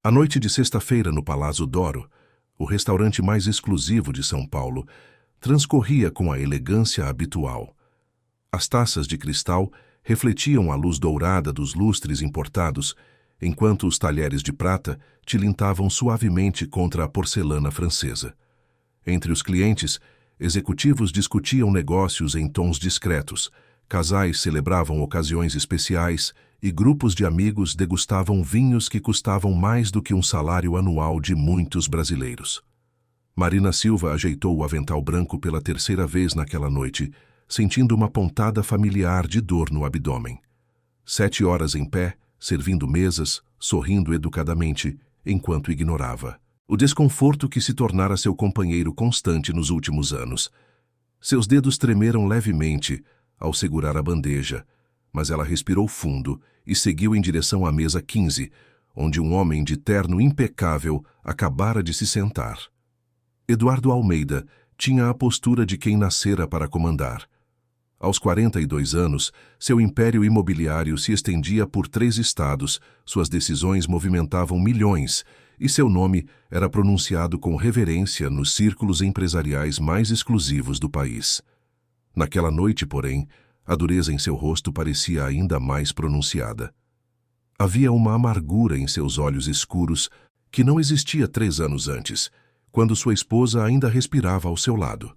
A noite de sexta-feira no Palazzo d'Oro, o restaurante mais exclusivo de São Paulo, transcorria com a elegância habitual. As taças de cristal refletiam a luz dourada dos lustres importados, enquanto os talheres de prata tilintavam suavemente contra a porcelana francesa. Entre os clientes, executivos discutiam negócios em tons discretos, casais celebravam ocasiões especiais e grupos de amigos degustavam vinhos que custavam mais do que um salário anual de muitos brasileiros. Marina Silva ajeitou o avental branco pela terceira vez naquela noite, sentindo uma pontada familiar de dor no abdômen. 7 horas em pé, servindo mesas, sorrindo educadamente, enquanto ignorava o desconforto que se tornara seu companheiro constante nos últimos anos. Seus dedos tremeram levemente ao segurar a bandeja, mas ela respirou fundo e seguiu em direção à mesa 15, onde um homem de terno impecável acabara de se sentar. Eduardo Almeida tinha a postura de quem nascera para comandar. Aos 42 anos, seu império imobiliário se estendia por 3 estados, suas decisões movimentavam milhões e seu nome era pronunciado com reverência nos círculos empresariais mais exclusivos do país. Naquela noite, porém, a dureza em seu rosto parecia ainda mais pronunciada. Havia uma amargura em seus olhos escuros que não existia 3 anos antes, quando sua esposa ainda respirava ao seu lado.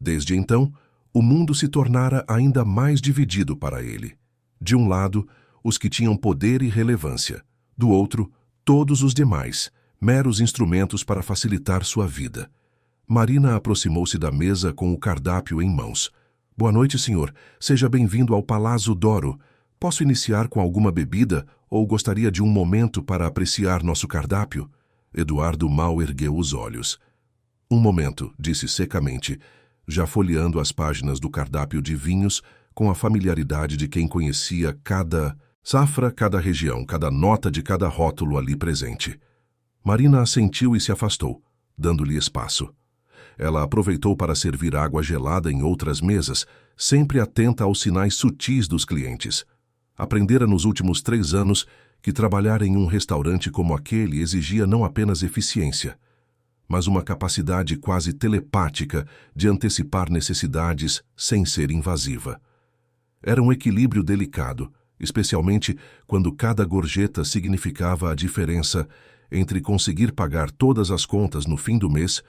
Desde então, o mundo se tornara ainda mais dividido para ele. De um lado, os que tinham poder e relevância. Do outro, todos os demais, meros instrumentos para facilitar sua vida. Marina aproximou-se da mesa com o cardápio em mãos. "Boa noite, senhor. Seja bem-vindo ao Palazzo d'Oro. Posso iniciar com alguma bebida ou gostaria de um momento para apreciar nosso cardápio?" Eduardo mal ergueu os olhos. "Um momento", disse secamente, já folheando as páginas do cardápio de vinhos com a familiaridade de quem conhecia cada safra, cada região, cada nota de cada rótulo ali presente. Marina assentiu e se afastou, dando-lhe espaço. Ela aproveitou para servir água gelada em outras mesas, sempre atenta aos sinais sutis dos clientes. Aprendera nos últimos 3 anos que trabalhar em um restaurante como aquele exigia não apenas eficiência, mas uma capacidade quase telepática de antecipar necessidades sem ser invasiva. Era um equilíbrio delicado, especialmente quando cada gorjeta significava a diferença entre conseguir pagar todas as contas no fim do mês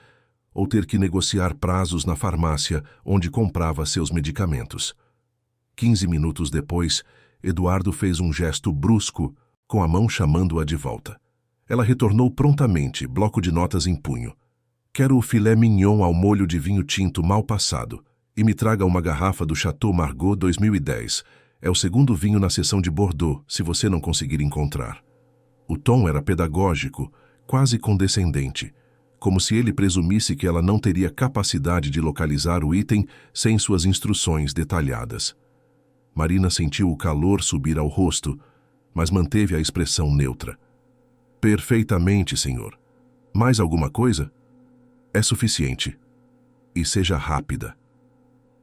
ou ter que negociar prazos na farmácia onde comprava seus medicamentos. 15 minutos depois, Eduardo fez um gesto brusco, com a mão chamando-a de volta. Ela retornou prontamente, bloco de notas em punho. "Quero o filé mignon ao molho de vinho tinto mal passado. E me traga uma garrafa do Chateau Margaux 2010. É o segundo vinho na seção de Bordeaux, se você não conseguir encontrar." O tom era pedagógico, quase condescendente, como se ele presumisse que ela não teria capacidade de localizar o item sem suas instruções detalhadas. Marina sentiu o calor subir ao rosto, mas manteve a expressão neutra. "Perfeitamente, senhor. Mais alguma coisa?" "É suficiente. E seja rápida."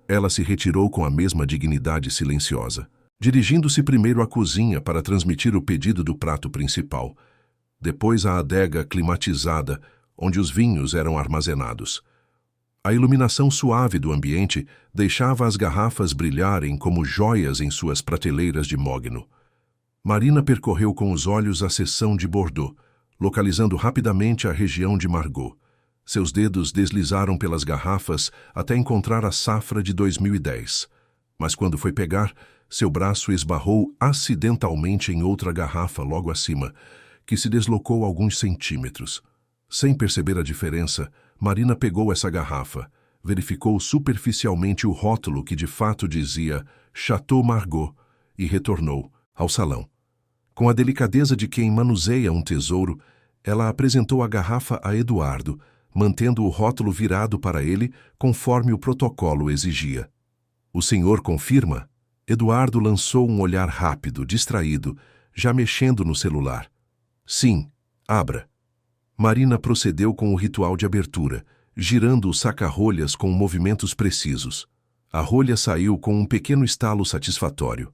Ela se retirou com a mesma dignidade silenciosa, dirigindo-se primeiro à cozinha para transmitir o pedido do prato principal, depois à adega climatizada, onde os vinhos eram armazenados. A iluminação suave do ambiente deixava as garrafas brilharem como joias em suas prateleiras de mogno. Marina percorreu com os olhos a seção de Bordeaux, localizando rapidamente a região de Margaux. Seus dedos deslizaram pelas garrafas até encontrar a safra de 2010. Mas quando foi pegar, seu braço esbarrou acidentalmente em outra garrafa logo acima, que se deslocou alguns centímetros. Sem perceber a diferença, Marina pegou essa garrafa, verificou superficialmente o rótulo que de fato dizia Chateau Margaux e retornou ao salão. Com a delicadeza de quem manuseia um tesouro, ela apresentou a garrafa a Eduardo, mantendo o rótulo virado para ele conforme o protocolo exigia. "O senhor confirma?" Eduardo lançou um olhar rápido, distraído, já mexendo no celular. "Sim, abra." Marina procedeu com o ritual de abertura, girando o saca-rolhas com movimentos precisos. A rolha saiu com um pequeno estalo satisfatório.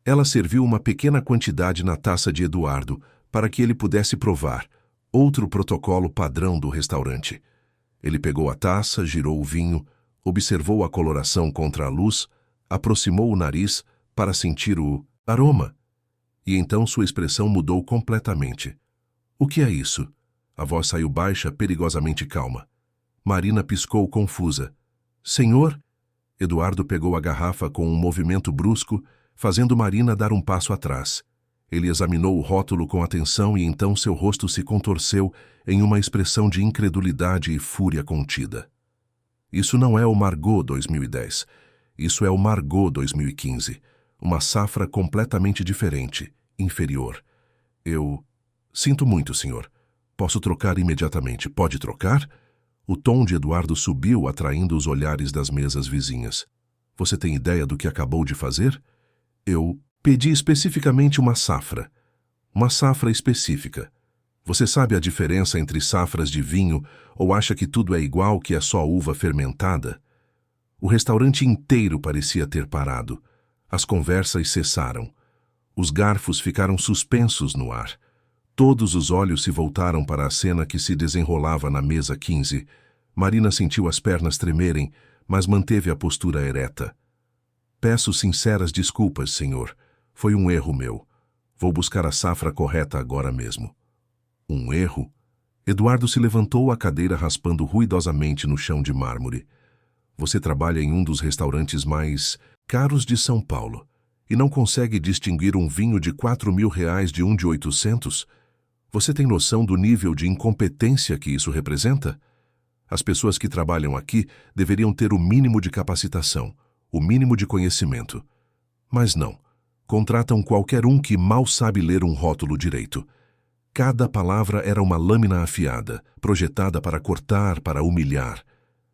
Ela serviu uma pequena quantidade na taça de Eduardo, para que ele pudesse provar, Outro protocolo padrão do restaurante. Ele pegou a taça, girou o vinho, observou a coloração contra a luz, aproximou o nariz para sentir o aroma. E então sua expressão mudou completamente. O que é isso? A voz saiu baixa, perigosamente calma. Marina piscou confusa. Senhor? Eduardo pegou a garrafa com um movimento brusco, fazendo Marina dar um passo atrás. Ele examinou o rótulo com atenção e então seu rosto se contorceu em uma expressão de incredulidade e fúria contida. Isso não é o Margaux 2010. Isso é o Margaux 2015. Uma safra completamente diferente, inferior. Eu... Sinto muito, senhor. Posso trocar imediatamente. Pode trocar? O tom de Eduardo subiu, atraindo os olhares das mesas vizinhas. Você tem ideia do que acabou de fazer? Eu pedi especificamente uma safra. Uma safra específica. Você sabe a diferença entre safras de vinho ou acha que tudo é igual, que é só uva fermentada? O restaurante inteiro parecia ter parado. As conversas cessaram. Os garfos ficaram suspensos no ar. Todos os olhos se voltaram para a cena que se desenrolava na mesa 15. Marina sentiu as pernas tremerem, mas manteve a postura ereta. Peço sinceras desculpas, senhor. Foi um erro meu. Vou buscar a safra correta agora mesmo. Um erro? Eduardo se levantou, a cadeira raspando ruidosamente no chão de mármore. Você trabalha em um dos restaurantes mais caros de São Paulo e não consegue distinguir um vinho de R$ 4.000 de um de 800? Você tem noção do nível de incompetência que isso representa? As pessoas que trabalham aqui deveriam ter o mínimo de capacitação, o mínimo de conhecimento. Mas não. Contratam qualquer um que mal sabe ler um rótulo direito. Cada palavra era uma lâmina afiada, projetada para cortar, para humilhar.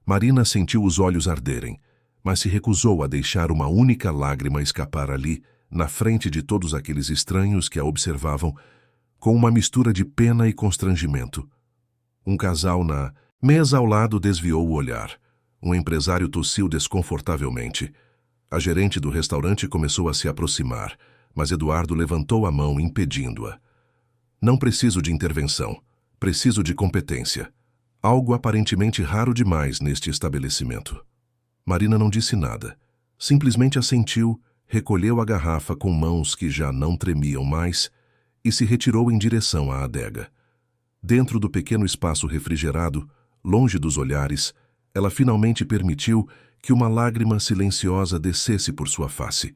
Marina sentiu os olhos arderem, mas se recusou a deixar uma única lágrima escapar ali, na frente de todos aqueles estranhos que a observavam, com uma mistura de pena e constrangimento. Um casal na mesa ao lado desviou o olhar. Um empresário tossiu desconfortavelmente. A gerente do restaurante começou a se aproximar, mas Eduardo levantou a mão, impedindo-a. Não preciso de intervenção. Preciso de competência. Algo aparentemente raro demais neste estabelecimento. Marina não disse nada. Simplesmente assentiu, recolheu a garrafa com mãos que já não tremiam mais e se retirou em direção à adega. Dentro do pequeno espaço refrigerado, longe dos olhares, ela finalmente permitiu que uma lágrima silenciosa descesse por sua face.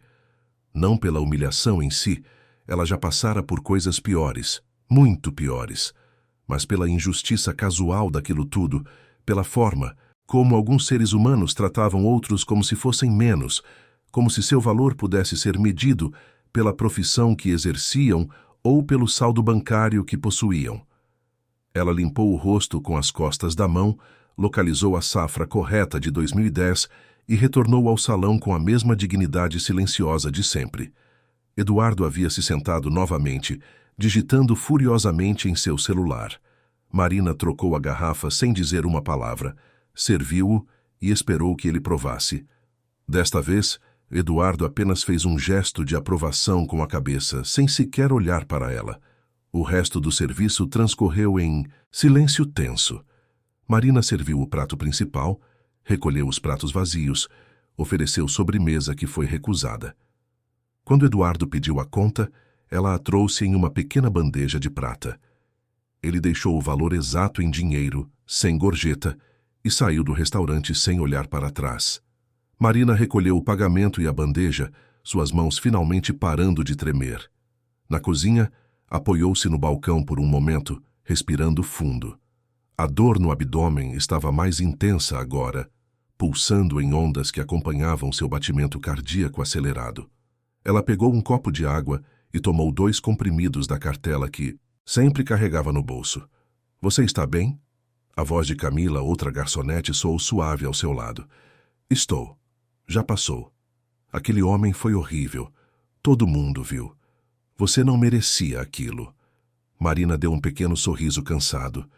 Não pela humilhação em si, ela já passara por coisas piores, muito piores, mas pela injustiça casual daquilo tudo, pela forma como alguns seres humanos tratavam outros como se fossem menos, como se seu valor pudesse ser medido pela profissão que exerciam ou pelo saldo bancário que possuíam. Ela limpou o rosto com as costas da mão, localizou a safra correta de 2010 e retornou ao salão com a mesma dignidade silenciosa de sempre. Eduardo havia se sentado novamente, digitando furiosamente em seu celular. Marina trocou a garrafa sem dizer uma palavra, serviu-o e esperou que ele provasse. Desta vez, Eduardo apenas fez um gesto de aprovação com a cabeça, sem sequer olhar para ela. O resto do serviço transcorreu em silêncio tenso. Marina serviu o prato principal, recolheu os pratos vazios, ofereceu sobremesa que foi recusada. Quando Eduardo pediu a conta, ela a trouxe em uma pequena bandeja de prata. Ele deixou o valor exato em dinheiro, sem gorjeta, e saiu do restaurante sem olhar para trás. Marina recolheu o pagamento e a bandeja, suas mãos finalmente parando de tremer. Na cozinha, apoiou-se no balcão por um momento, respirando fundo. A dor no abdômen estava mais intensa agora, pulsando em ondas que acompanhavam seu batimento cardíaco acelerado. Ela pegou um copo de água e tomou 2 comprimidos da cartela que sempre carregava no bolso. Você está bem? A voz de Camila, outra garçonete, soou suave ao seu lado. Estou. Já passou. Aquele homem foi horrível. Todo mundo viu. Você não merecia aquilo. Marina deu um pequeno sorriso cansado.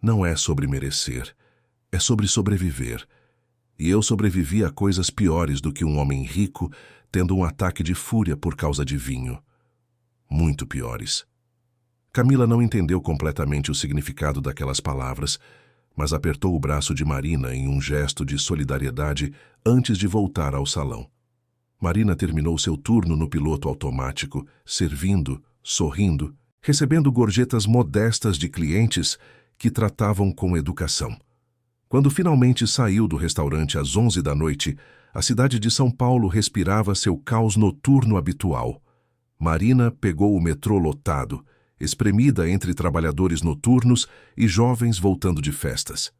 Não é sobre merecer. É sobre sobreviver. E eu sobrevivi a coisas piores do que um homem rico tendo um ataque de fúria por causa de vinho. Muito piores. Camila não entendeu completamente o significado daquelas palavras, mas apertou o braço de Marina em um gesto de solidariedade antes de voltar ao salão. Marina terminou seu turno no piloto automático, servindo, sorrindo, recebendo gorjetas modestas de clientes que tratavam com educação. Quando finalmente saiu do restaurante às 11 da noite, a cidade de São Paulo respirava seu caos noturno habitual. Marina pegou o metrô lotado, espremida entre trabalhadores noturnos e jovens voltando de festas.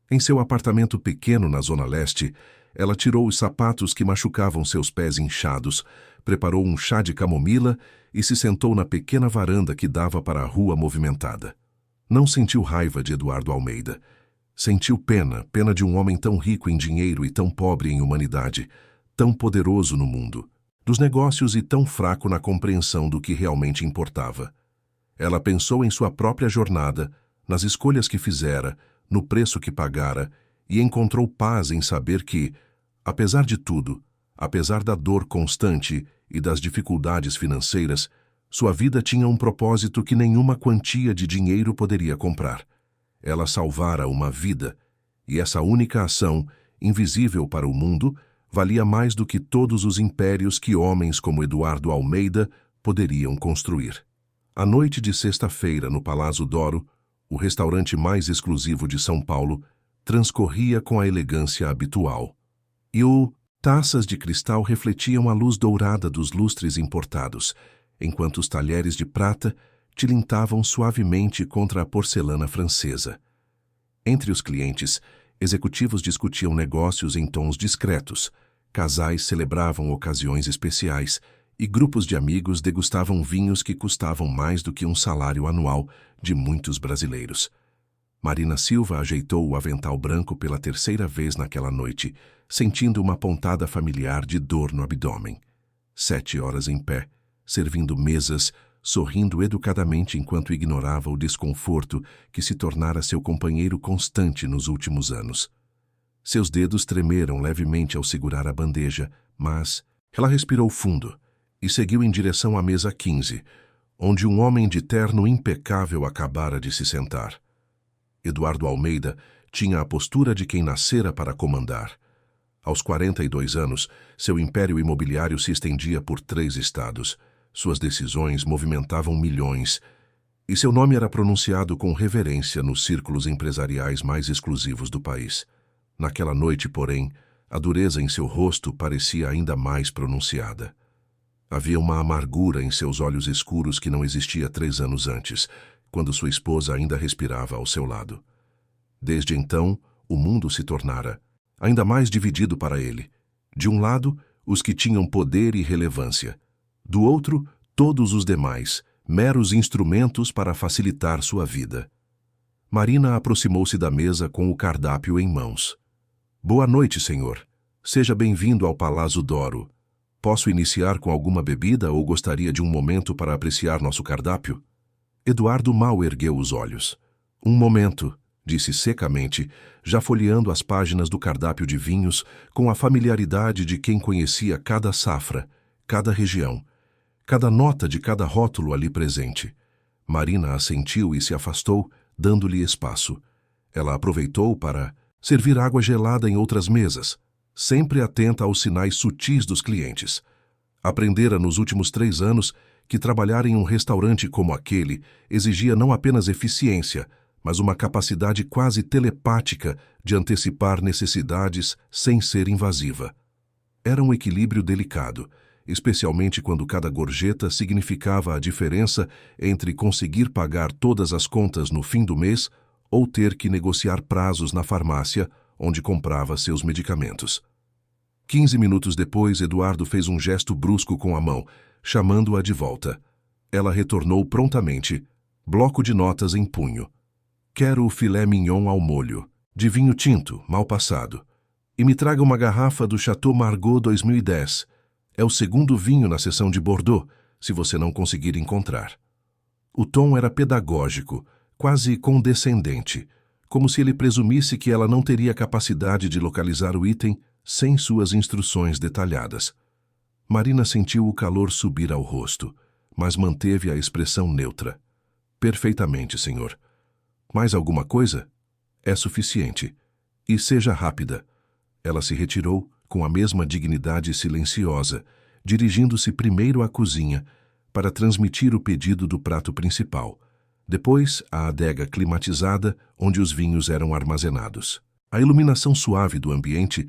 Em seu apartamento pequeno na Zona Leste, ela tirou os sapatos que machucavam seus pés inchados, preparou um chá de camomila e se sentou na pequena varanda que dava para a rua movimentada. Não sentiu raiva de Eduardo Almeida. Sentiu pena de um homem tão rico em dinheiro e tão pobre em humanidade, tão poderoso no mundo, dos negócios e tão fraco na compreensão do que realmente importava. Ela pensou em sua própria jornada, nas escolhas que fizera, no preço que pagara, e encontrou paz em saber que, apesar de tudo, apesar da dor constante e das dificuldades financeiras, sua vida tinha um propósito que nenhuma quantia de dinheiro poderia comprar. Ela salvara uma vida, e essa única ação, invisível para o mundo, valia mais do que todos os impérios que homens como Eduardo Almeida poderiam construir. A noite de sexta-feira no Palazzo d'Oro, o restaurante mais exclusivo de São Paulo, transcorria com a elegância habitual. Taças de cristal refletiam a luz dourada dos lustres importados, enquanto os talheres de prata tilintavam suavemente contra a porcelana francesa. Entre os clientes, executivos discutiam negócios em tons discretos, casais celebravam ocasiões especiais e grupos de amigos degustavam vinhos que custavam mais do que um salário anual de muitos brasileiros. Marina Silva ajeitou o avental branco pela terceira vez naquela noite, sentindo uma pontada familiar de dor no abdômen. 7 horas em pé, servindo mesas, sorrindo educadamente enquanto ignorava o desconforto que se tornara seu companheiro constante nos últimos anos. Seus dedos tremeram levemente ao segurar a bandeja, mas ela respirou fundo e seguiu em direção à mesa 15, onde um homem de terno impecável acabara de se sentar. Eduardo Almeida tinha a postura de quem nascera para comandar. Aos 42 anos, seu império imobiliário se estendia por 3 estados. Suas decisões movimentavam milhões, e seu nome era pronunciado com reverência nos círculos empresariais mais exclusivos do país. Naquela noite, porém, a dureza em seu rosto parecia ainda mais pronunciada. Havia uma amargura em seus olhos escuros que não existia 3 anos antes, quando sua esposa ainda respirava ao seu lado. Desde então, o mundo se tornara ainda mais dividido para ele. De um lado, os que tinham poder e relevância. Do outro, todos os demais, meros instrumentos para facilitar sua vida. Marina aproximou-se da mesa com o cardápio em mãos. Boa noite, senhor. Seja bem-vindo ao Palazzo d'Oro. Posso iniciar com alguma bebida ou gostaria de um momento para apreciar nosso cardápio? Eduardo mal ergueu os olhos. Um momento, disse secamente, já folheando as páginas do cardápio de vinhos com a familiaridade de quem conhecia cada safra, cada região, cada nota de cada rótulo ali presente. Marina assentiu e se afastou, dando-lhe espaço. Ela aproveitou para servir água gelada em outras mesas, sempre atenta aos sinais sutis dos clientes. Aprendera nos últimos 3 anos que trabalhar em um restaurante como aquele exigia não apenas eficiência, mas uma capacidade quase telepática de antecipar necessidades sem ser invasiva. Era um equilíbrio delicado, especialmente quando cada gorjeta significava a diferença entre conseguir pagar todas as contas no fim do mês ou ter que negociar prazos na farmácia onde comprava seus medicamentos. 15 minutos depois, Eduardo fez um gesto brusco com a mão, chamando-a de volta. Ela retornou prontamente, bloco de notas em punho. Quero o filé mignon ao molho, de vinho tinto, mal passado. E me traga uma garrafa do Chateau Margaux 2010. É o segundo vinho na seção de Bordeaux, se você não conseguir encontrar. O tom era pedagógico, quase condescendente, como se ele presumisse que ela não teria capacidade de localizar o item sem suas instruções detalhadas. Marina sentiu o calor subir ao rosto, mas manteve a expressão neutra. Perfeitamente, senhor. Mais alguma coisa? É suficiente. E seja rápida. Ela se retirou com a mesma dignidade silenciosa, dirigindo-se primeiro à cozinha para transmitir o pedido do prato principal, depois à adega climatizada onde os vinhos eram armazenados. A iluminação suave do ambiente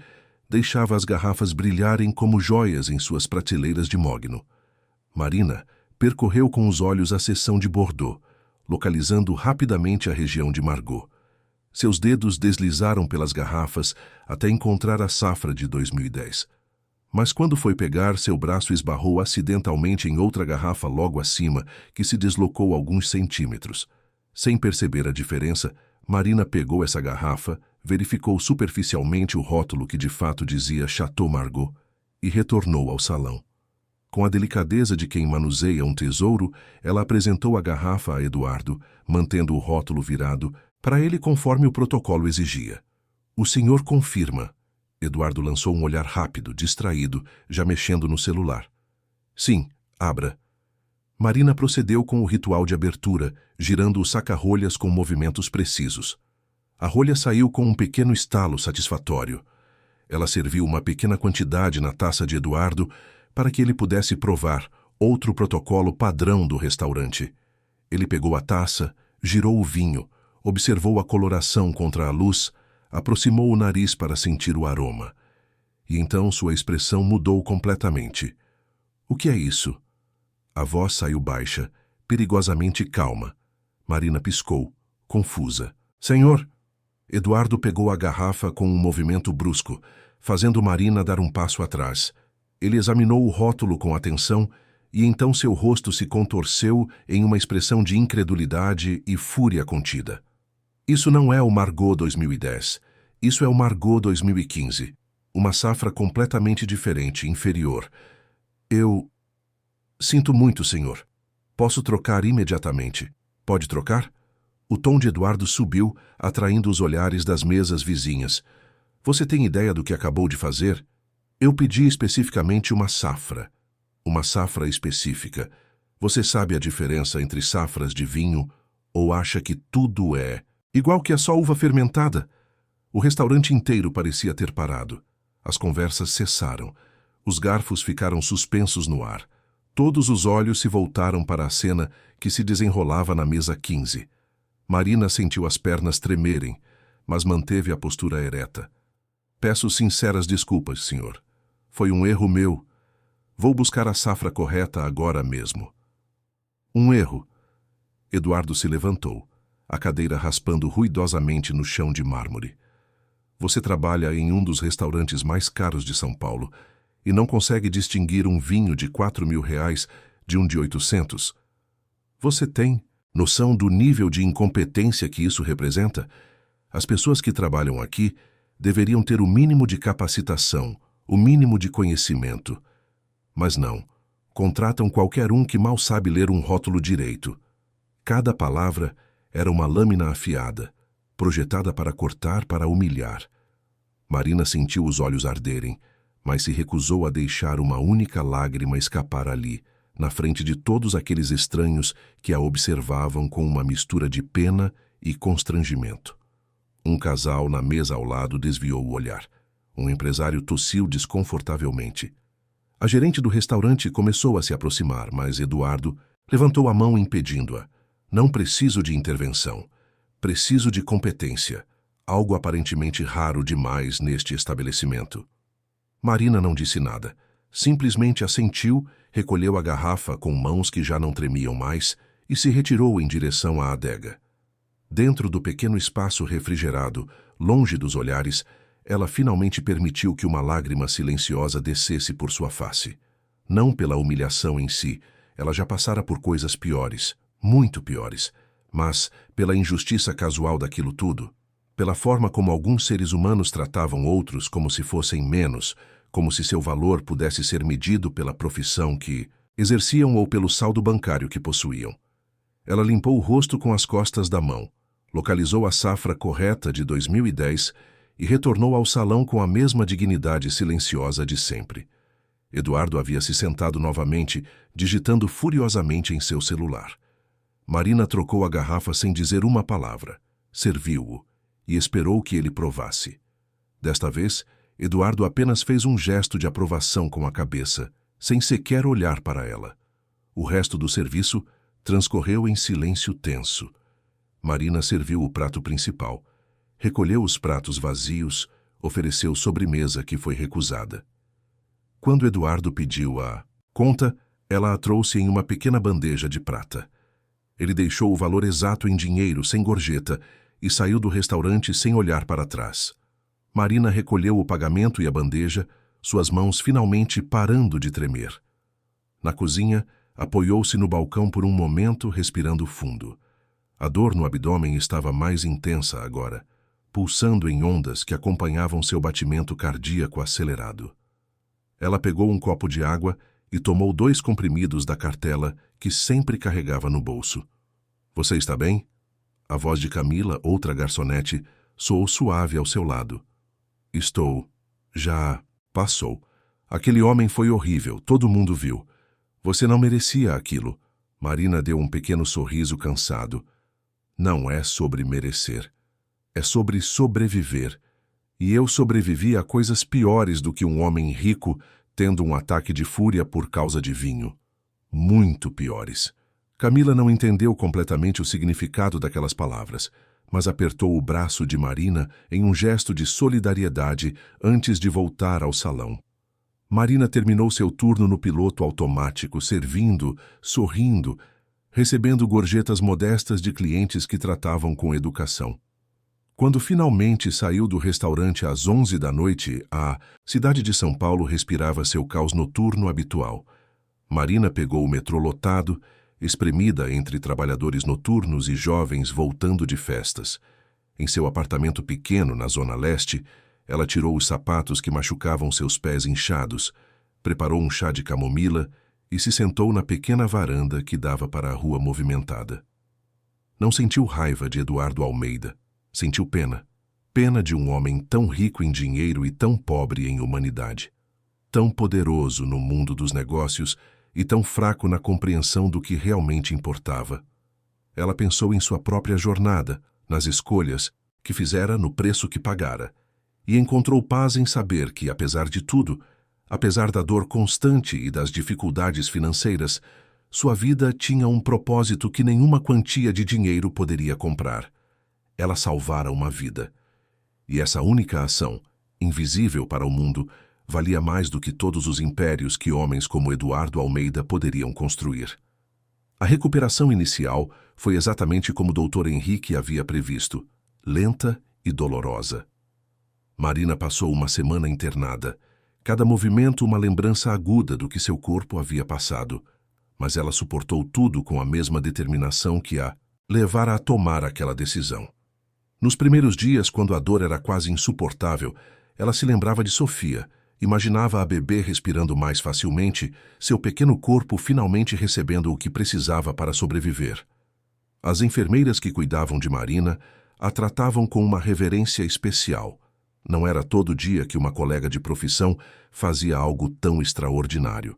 deixava as garrafas brilharem como joias em suas prateleiras de mogno. Marina percorreu com os olhos a seção de Bordeaux, localizando rapidamente a região de Margaux. Seus dedos deslizaram pelas garrafas até encontrar a safra de 2010. Mas quando foi pegar, seu braço esbarrou acidentalmente em outra garrafa logo acima, que se deslocou alguns centímetros. Sem perceber a diferença, Marina pegou essa garrafa, verificou superficialmente o rótulo que de fato dizia Chateau Margaux e retornou ao salão. Com a delicadeza de quem manuseia um tesouro, ela apresentou a garrafa a Eduardo, mantendo o rótulo virado para ele conforme o protocolo exigia. O senhor confirma. Eduardo lançou um olhar rápido, distraído, já mexendo no celular. Sim, abra. Marina procedeu com o ritual de abertura, girando o saca-rolhas com movimentos precisos. A rolha saiu com um pequeno estalo satisfatório. Ela serviu uma pequena quantidade na taça de Eduardo para que ele pudesse provar, outro protocolo padrão do restaurante. Ele pegou a taça, girou o vinho, observou a coloração contra a luz, aproximou o nariz para sentir o aroma. E então sua expressão mudou completamente. O que é isso? A voz saiu baixa, perigosamente calma. Marina piscou, confusa. Senhor! Eduardo pegou a garrafa com um movimento brusco, fazendo Marina dar um passo atrás. Ele examinou o rótulo com atenção e então seu rosto se contorceu em uma expressão de incredulidade e fúria contida. Isso não é o Margaux 2010. Isso é o Margaux 2015. Uma safra completamente diferente, inferior. Eu... Sinto muito, senhor. Posso trocar imediatamente. Pode trocar? O tom de Eduardo subiu, atraindo os olhares das mesas vizinhas. Você tem ideia do que acabou de fazer? Eu pedi especificamente uma safra. Uma safra específica. Você sabe a diferença entre safras de vinho ou acha que tudo é igual que é só uva fermentada? O restaurante inteiro parecia ter parado. As conversas cessaram. Os garfos ficaram suspensos no ar. Todos os olhos se voltaram para a cena que se desenrolava na mesa 15. Marina sentiu as pernas tremerem, mas manteve a postura ereta. Peço sinceras desculpas, senhor. Foi um erro meu. Vou buscar a safra correta agora mesmo. Um erro. Eduardo se levantou, a cadeira raspando ruidosamente no chão de mármore. Você trabalha em um dos restaurantes mais caros de São Paulo e não consegue distinguir um vinho de R$ 4.000 de um de 800. Você tem noção do nível de incompetência que isso representa? As pessoas que trabalham aqui deveriam ter o mínimo de capacitação, o mínimo de conhecimento. Mas não. Contratam qualquer um que mal sabe ler um rótulo direito. Cada palavra era uma lâmina afiada, projetada para cortar, para humilhar. Marina sentiu os olhos arderem, mas se recusou a deixar uma única lágrima escapar ali, na frente de todos aqueles estranhos que a observavam com uma mistura de pena e constrangimento. Um casal na mesa ao lado desviou o olhar. Um empresário tossiu desconfortavelmente. A gerente do restaurante começou a se aproximar, mas Eduardo levantou a mão impedindo-a. Não preciso de intervenção. Preciso de competência. Algo aparentemente raro demais neste estabelecimento. Marina não disse nada. Simplesmente assentiu, recolheu a garrafa com mãos que já não tremiam mais e se retirou em direção à adega. Dentro do pequeno espaço refrigerado, longe dos olhares, ela finalmente permitiu que uma lágrima silenciosa descesse por sua face. Não pela humilhação em si, ela já passara por coisas piores, muito piores, mas pela injustiça casual daquilo tudo, pela forma como alguns seres humanos tratavam outros como se fossem menos, como se seu valor pudesse ser medido pela profissão que exerciam ou pelo saldo bancário que possuíam. Ela limpou o rosto com as costas da mão, localizou a safra correta de 2010 e retornou ao salão com a mesma dignidade silenciosa de sempre. Eduardo havia se sentado novamente, digitando furiosamente em seu celular. Marina trocou a garrafa sem dizer uma palavra, serviu-o e esperou que ele provasse. Desta vez, Eduardo apenas fez um gesto de aprovação com a cabeça, sem sequer olhar para ela. O resto do serviço transcorreu em silêncio tenso. Marina serviu o prato principal, recolheu os pratos vazios, ofereceu sobremesa que foi recusada. Quando Eduardo pediu a conta, ela a trouxe em uma pequena bandeja de prata. Ele deixou o valor exato em dinheiro, sem gorjeta, e saiu do restaurante sem olhar para trás. Marina recolheu o pagamento e a bandeja, suas mãos finalmente parando de tremer. Na cozinha, apoiou-se no balcão por um momento, respirando fundo. A dor no abdômen estava mais intensa agora, pulsando em ondas que acompanhavam seu batimento cardíaco acelerado. Ela pegou um copo de água e tomou 2 comprimidos da cartela que sempre carregava no bolso. "Você está bem?" A voz de Camila, outra garçonete, soou suave ao seu lado. "Estou. Já passou. Aquele homem foi horrível, todo mundo viu. Você não merecia aquilo." Marina deu um pequeno sorriso cansado. "Não é sobre merecer. É sobre sobreviver. E eu sobrevivi a coisas piores do que um homem rico tendo um ataque de fúria por causa de vinho. Muito piores." Camila não entendeu completamente o significado daquelas palavras, mas apertou o braço de Marina em um gesto de solidariedade antes de voltar ao salão. Marina terminou seu turno no piloto automático, servindo, sorrindo, recebendo gorjetas modestas de clientes que tratavam com educação. Quando finalmente saiu do restaurante às 11 da noite, a cidade de São Paulo respirava seu caos noturno habitual. Marina pegou o metrô lotado, espremida entre trabalhadores noturnos e jovens voltando de festas. Em seu apartamento pequeno na Zona Leste, ela tirou os sapatos que machucavam seus pés inchados, preparou um chá de camomila e se sentou na pequena varanda que dava para a rua movimentada. Não sentiu raiva de Eduardo Almeida. Sentiu pena. Pena de um homem tão rico em dinheiro e tão pobre em humanidade. Tão poderoso no mundo dos negócios e tão fraco na compreensão do que realmente importava. Ela pensou em sua própria jornada, nas escolhas que fizera no preço que pagara, e encontrou paz em saber que, apesar de tudo, apesar da dor constante e das dificuldades financeiras, sua vida tinha um propósito que nenhuma quantia de dinheiro poderia comprar. Ela salvara uma vida. E essa única ação, invisível para o mundo, valia mais do que todos os impérios que homens como Eduardo Almeida poderiam construir. A recuperação inicial foi exatamente como o Dr. Henrique havia previsto, lenta e dolorosa. Marina passou uma semana internada, cada movimento uma lembrança aguda do que seu corpo havia passado, mas ela suportou tudo com a mesma determinação que a levara a tomar aquela decisão. Nos primeiros dias, quando a dor era quase insuportável, ela se lembrava de Sofia, imaginava a bebê respirando mais facilmente, seu pequeno corpo finalmente recebendo o que precisava para sobreviver. As enfermeiras que cuidavam de Marina a tratavam com uma reverência especial. Não era todo dia que uma colega de profissão fazia algo tão extraordinário.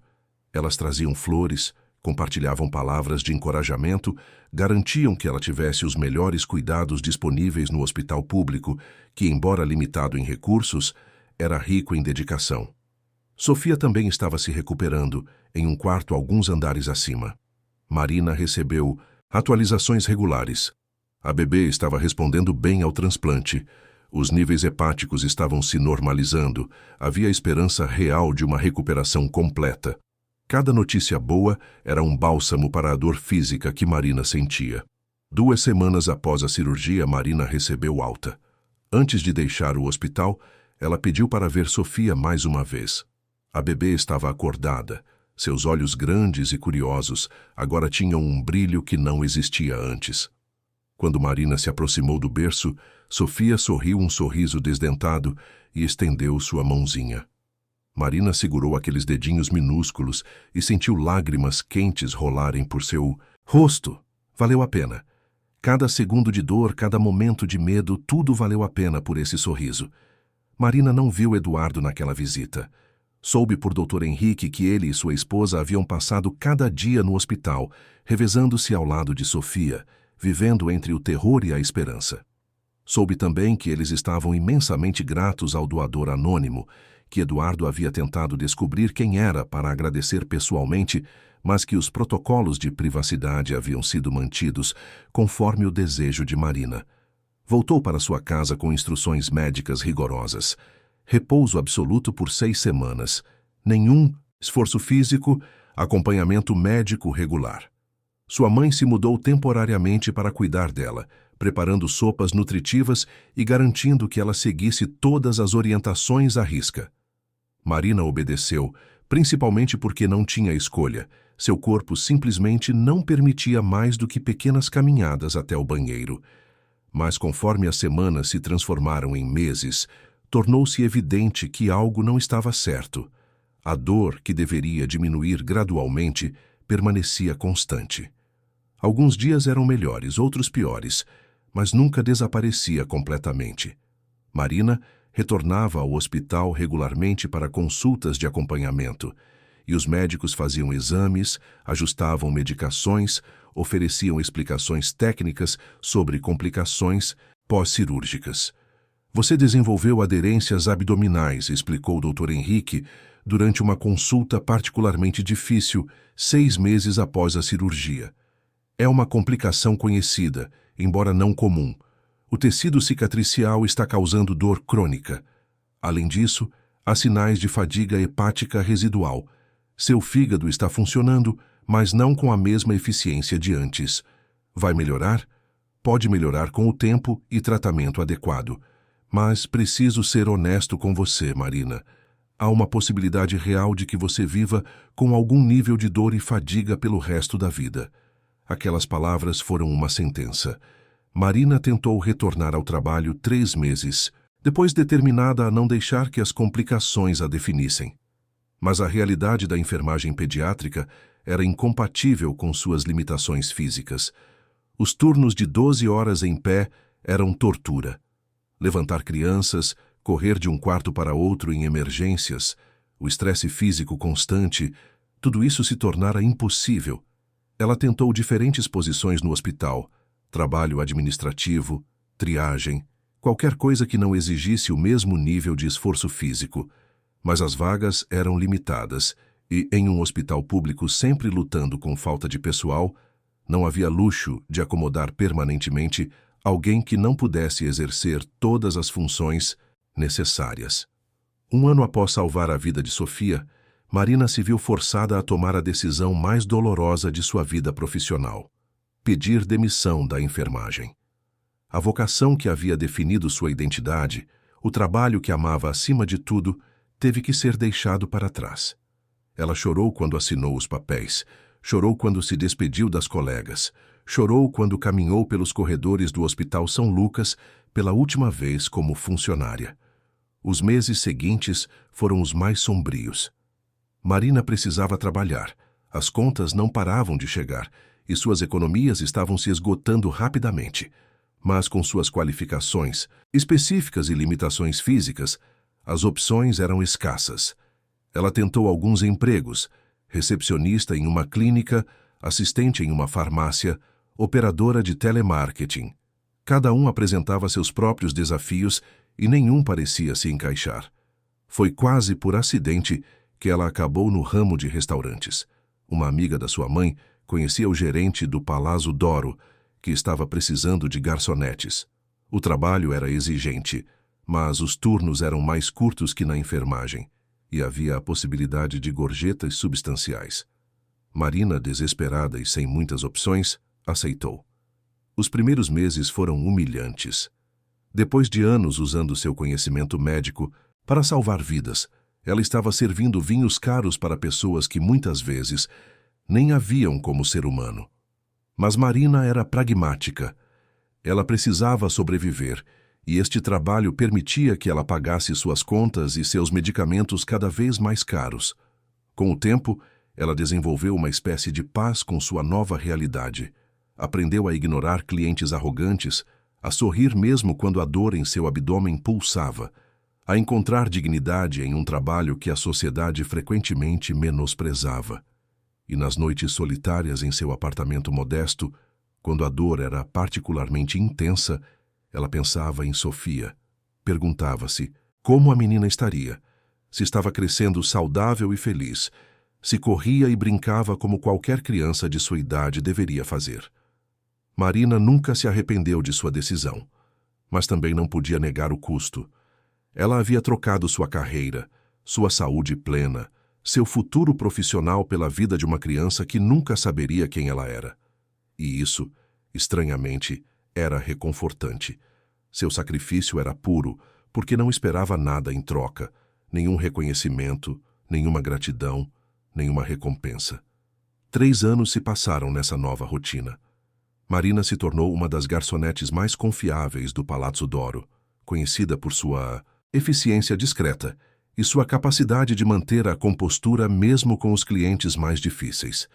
Elas traziam flores, compartilhavam palavras de encorajamento, garantiam que ela tivesse os melhores cuidados disponíveis no hospital público, que, embora limitado em recursos, era rico em dedicação. Sofia também estava se recuperando, em um quarto alguns andares acima. Marina recebeu atualizações regulares. A bebê estava respondendo bem ao transplante. Os níveis hepáticos estavam se normalizando. Havia esperança real de uma recuperação completa. Cada notícia boa era um bálsamo para a dor física que Marina sentia. 2 semanas após a cirurgia, Marina recebeu alta. Antes de deixar o hospital, ela pediu para ver Sofia mais uma vez. A bebê estava acordada. Seus olhos grandes e curiosos agora tinham um brilho que não existia antes. Quando Marina se aproximou do berço, Sofia sorriu um sorriso desdentado e estendeu sua mãozinha. Marina segurou aqueles dedinhos minúsculos e sentiu lágrimas quentes rolarem por seu rosto. Valeu a pena. Cada segundo de dor, cada momento de medo, tudo valeu a pena por esse sorriso. Marina não viu Eduardo naquela visita. Soube por Dr. Henrique que ele e sua esposa haviam passado cada dia no hospital, revezando-se ao lado de Sofia, vivendo entre o terror e a esperança. Soube também que eles estavam imensamente gratos ao doador anônimo, que Eduardo havia tentado descobrir quem era para agradecer pessoalmente, mas que os protocolos de privacidade haviam sido mantidos conforme o desejo de Marina. Voltou para sua casa com instruções médicas rigorosas. Repouso absoluto por 6 semanas. Nenhum esforço físico, acompanhamento médico regular. Sua mãe se mudou temporariamente para cuidar dela, preparando sopas nutritivas e garantindo que ela seguisse todas as orientações à risca. Marina obedeceu, principalmente porque não tinha escolha. Seu corpo simplesmente não permitia mais do que pequenas caminhadas até o banheiro. Mas conforme as semanas se transformaram em meses, tornou-se evidente que algo não estava certo. A dor, que deveria diminuir gradualmente, permanecia constante. Alguns dias eram melhores, outros piores, mas nunca desaparecia completamente. Marina retornava ao hospital regularmente para consultas de acompanhamento, e os médicos faziam exames, ajustavam medicações, ofereciam explicações técnicas sobre complicações pós-cirúrgicas. Você desenvolveu aderências abdominais, explicou o Dr. Henrique, durante uma consulta particularmente difícil, 6 meses após a cirurgia. É uma complicação conhecida, embora não comum. O tecido cicatricial está causando dor crônica. Além disso, há sinais de fadiga hepática residual. Seu fígado está funcionando, mas não com a mesma eficiência de antes. Vai melhorar? Pode melhorar com o tempo e tratamento adequado. Mas preciso ser honesto com você, Marina. Há uma possibilidade real de que você viva com algum nível de dor e fadiga pelo resto da vida. Aquelas palavras foram uma sentença. Marina tentou retornar ao trabalho 3 meses, depois determinada a não deixar que as complicações a definissem. Mas a realidade da enfermagem pediátrica era incompatível com suas limitações físicas. Os turnos de 12 horas em pé eram tortura. Levantar crianças, correr de um quarto para outro em emergências, o estresse físico constante, tudo isso se tornara impossível. Ela tentou diferentes posições no hospital, trabalho administrativo, triagem, qualquer coisa que não exigisse o mesmo nível de esforço físico, mas as vagas eram limitadas e, em um hospital público sempre lutando com falta de pessoal, não havia luxo de acomodar permanentemente alguém que não pudesse exercer todas as funções necessárias. 1 ano após salvar a vida de Sofia, Marina se viu forçada a tomar a decisão mais dolorosa de sua vida profissional: pedir demissão da enfermagem. A vocação que havia definido sua identidade, o trabalho que amava acima de tudo, teve que ser deixado para trás. Ela chorou quando assinou os papéis, chorou quando se despediu das colegas, chorou quando caminhou pelos corredores do Hospital São Lucas pela última vez como funcionária. Os meses seguintes foram os mais sombrios. Marina precisava trabalhar, as contas não paravam de chegar e suas economias estavam se esgotando rapidamente. Mas com suas qualificações específicas e limitações físicas, as opções eram escassas. Ela tentou alguns empregos: recepcionista em uma clínica, assistente em uma farmácia, operadora de telemarketing. Cada um apresentava seus próprios desafios e nenhum parecia se encaixar. Foi quase por acidente que ela acabou no ramo de restaurantes. Uma amiga da sua mãe conhecia o gerente do Palazzo d'Oro, que estava precisando de garçonetes. O trabalho era exigente, mas os turnos eram mais curtos que na enfermagem, e havia a possibilidade de gorjetas substanciais. Marina, desesperada e sem muitas opções, aceitou. Os primeiros meses foram humilhantes. Depois de anos usando seu conhecimento médico para salvar vidas, ela estava servindo vinhos caros para pessoas que muitas vezes nem a viam como ser humano. Mas Marina era pragmática. Ela precisava sobreviver, e este trabalho permitia que ela pagasse suas contas e seus medicamentos cada vez mais caros. Com o tempo, ela desenvolveu uma espécie de paz com sua nova realidade. Aprendeu a ignorar clientes arrogantes, a sorrir mesmo quando a dor em seu abdômen pulsava, a encontrar dignidade em um trabalho que a sociedade frequentemente menosprezava. E nas noites solitárias em seu apartamento modesto, quando a dor era particularmente intensa, ela pensava em Sofia. Perguntava-se como a menina estaria, se estava crescendo saudável e feliz, se corria e brincava como qualquer criança de sua idade deveria fazer. Marina nunca se arrependeu de sua decisão, mas também não podia negar o custo. Ela havia trocado sua carreira, sua saúde plena, seu futuro profissional pela vida de uma criança que nunca saberia quem ela era. E isso, estranhamente, era reconfortante. Seu sacrifício era puro, porque não esperava nada em troca, nenhum reconhecimento, nenhuma gratidão, nenhuma recompensa. 3 anos se passaram nessa nova rotina. Marina se tornou uma das garçonetes mais confiáveis do Palazzo d'Oro, conhecida por sua eficiência discreta e sua capacidade de manter a compostura mesmo com os clientes mais difíceis.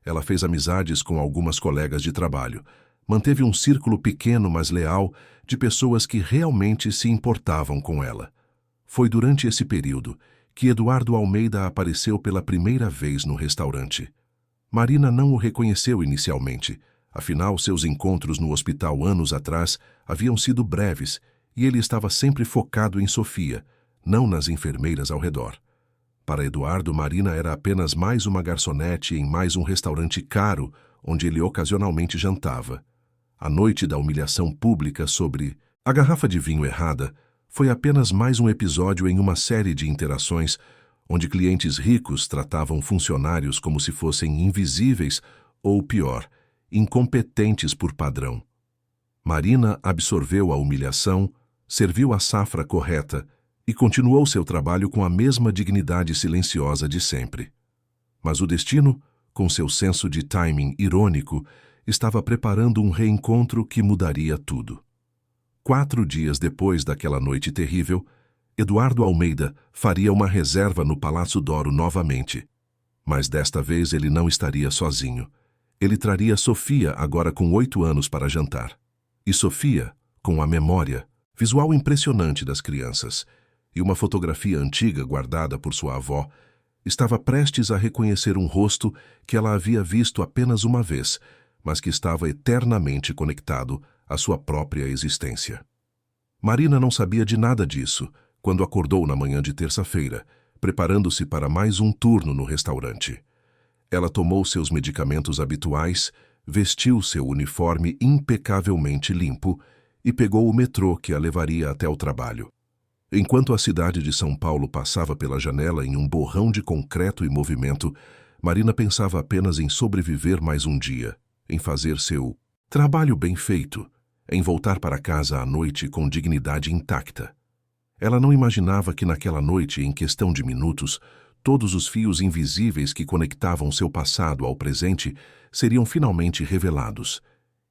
Ela fez amizades com algumas colegas de trabalho, manteve um círculo pequeno mas leal de pessoas que realmente se importavam com ela. Foi durante esse período que Eduardo Almeida apareceu pela primeira vez no restaurante. Marina não o reconheceu inicialmente, afinal seus encontros no hospital anos atrás haviam sido breves e ele estava sempre focado em Sofia, não nas enfermeiras ao redor. Para Eduardo, Marina era apenas mais uma garçonete em mais um restaurante caro onde ele ocasionalmente jantava. A noite da humilhação pública sobre a garrafa de vinho errada foi apenas mais um episódio em uma série de interações onde clientes ricos tratavam funcionários como se fossem invisíveis ou, pior, incompetentes por padrão. Marina absorveu a humilhação, serviu a safra correta e continuou seu trabalho com a mesma dignidade silenciosa de sempre. Mas o destino, com seu senso de timing irônico, estava preparando um reencontro que mudaria tudo. 4 dias depois daquela noite terrível, Eduardo Almeida faria uma reserva no Palazzo d'Oro novamente. Mas desta vez ele não estaria sozinho. Ele traria Sofia, agora com 8 anos, para jantar. E Sofia, com a memória, visual impressionante das crianças, e uma fotografia antiga guardada por sua avó, estava prestes a reconhecer um rosto que ela havia visto apenas uma vez, mas que estava eternamente conectado à sua própria existência. Marina não sabia de nada disso quando acordou na manhã de terça-feira, preparando-se para mais um turno no restaurante. Ela tomou seus medicamentos habituais, vestiu seu uniforme impecavelmente limpo e pegou o metrô que a levaria até o trabalho. Enquanto a cidade de São Paulo passava pela janela em um borrão de concreto e movimento, Marina pensava apenas em sobreviver mais um dia, em fazer seu trabalho bem feito, em voltar para casa à noite com dignidade intacta. Ela não imaginava que naquela noite, em questão de minutos, todos os fios invisíveis que conectavam seu passado ao presente seriam finalmente revelados,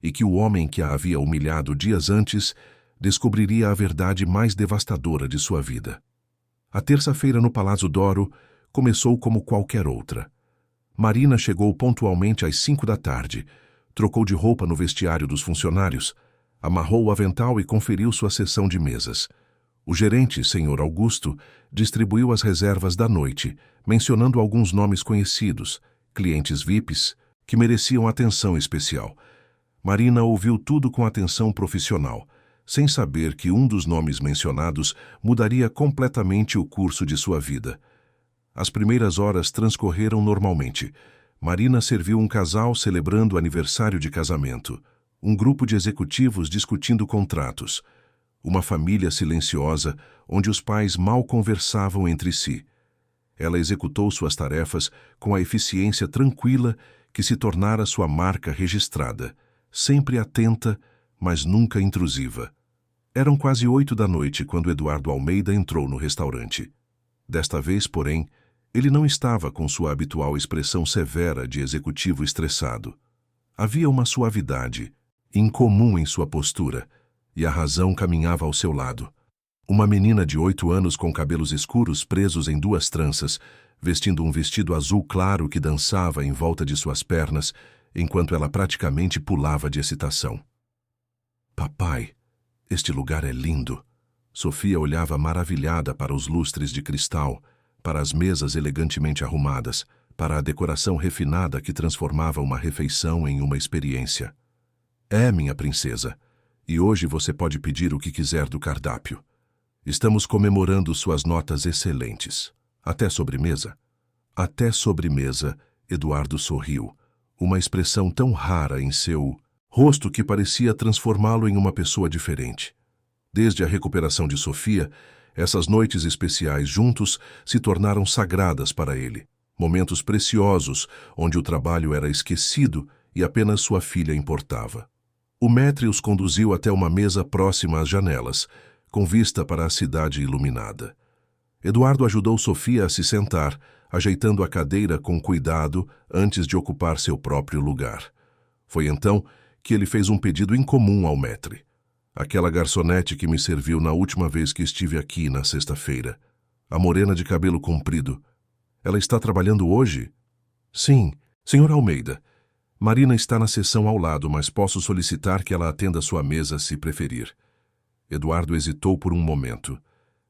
e que o homem que a havia humilhado dias antes descobriria a verdade mais devastadora de sua vida. A terça-feira no Palazzo d'Oro começou como qualquer outra. Marina chegou pontualmente às 5 da tarde, trocou de roupa no vestiário dos funcionários, amarrou o avental e conferiu sua seção de mesas. O gerente, Sr. Augusto, distribuiu as reservas da noite, mencionando alguns nomes conhecidos, clientes VIPs, que mereciam atenção especial. Marina ouviu tudo com atenção profissional, sem saber que um dos nomes mencionados mudaria completamente o curso de sua vida. As primeiras horas transcorreram normalmente. Marina serviu um casal celebrando o aniversário de casamento, um grupo de executivos discutindo contratos, uma família silenciosa onde os pais mal conversavam entre si. Ela executou suas tarefas com a eficiência tranquila que se tornara sua marca registrada, sempre atenta, mas nunca intrusiva. Eram quase 8 da noite quando Eduardo Almeida entrou no restaurante. Desta vez, porém, ele não estava com sua habitual expressão severa de executivo estressado. Havia uma suavidade, incomum em sua postura, e a razão caminhava ao seu lado. Uma menina de 8 anos com cabelos escuros presos em 2 tranças, vestindo um vestido azul claro que dançava em volta de suas pernas, enquanto ela praticamente pulava de excitação. "Papai, este lugar é lindo", Sofia olhava maravilhada para os lustres de cristal, para as mesas elegantemente arrumadas, para a decoração refinada que transformava uma refeição em uma experiência. É, minha princesa, e hoje você pode pedir o que quiser do cardápio. Estamos comemorando suas notas excelentes. Até sobremesa? Até sobremesa, Eduardo sorriu, uma expressão tão rara em seu rosto que parecia transformá-lo em uma pessoa diferente. Desde a recuperação de Sofia, essas noites especiais juntos se tornaram sagradas para ele. Momentos preciosos, onde o trabalho era esquecido e apenas sua filha importava. O maître os conduziu até uma mesa próxima às janelas, com vista para a cidade iluminada. Eduardo ajudou Sofia a se sentar, ajeitando a cadeira com cuidado antes de ocupar seu próprio lugar. Foi então que ele fez um pedido incomum ao maître. Aquela garçonete que me serviu na última vez que estive aqui na sexta-feira. A morena de cabelo comprido. Ela está trabalhando hoje? Sim, Sr. Almeida. Marina está na seção ao lado, mas posso solicitar que ela atenda sua mesa se preferir. Eduardo hesitou por um momento.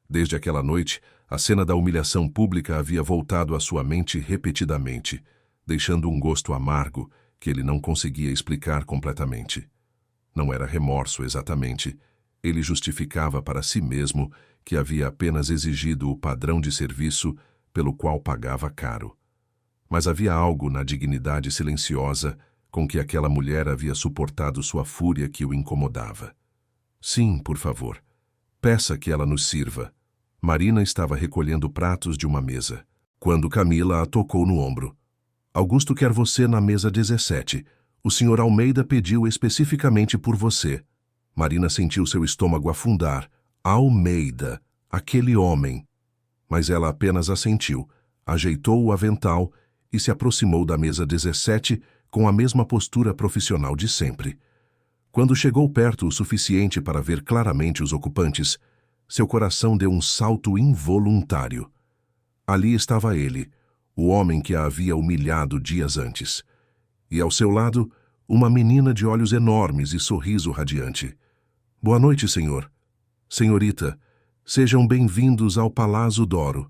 Desde aquela noite, a cena da humilhação pública havia voltado à sua mente repetidamente, deixando um gosto amargo que ele não conseguia explicar completamente. Não era remorso exatamente. Ele justificava para si mesmo que havia apenas exigido o padrão de serviço pelo qual pagava caro. Mas havia algo na dignidade silenciosa com que aquela mulher havia suportado sua fúria que o incomodava. Sim, por favor. Peça que ela nos sirva. Marina estava recolhendo pratos de uma mesa, quando Camila a tocou no ombro. Augusto quer você na mesa 17. O Sr. Almeida pediu especificamente por você. Marina sentiu seu estômago afundar. Almeida, aquele homem. Mas ela apenas assentiu, ajeitou o avental e se aproximou da mesa 17 com a mesma postura profissional de sempre. Quando chegou perto o suficiente para ver claramente os ocupantes, seu coração deu um salto involuntário. Ali estava ele, o homem que a havia humilhado dias antes. E ao seu lado, uma menina de olhos enormes e sorriso radiante. Boa noite, senhor. Senhorita, sejam bem-vindos ao Palazzo d'Oro.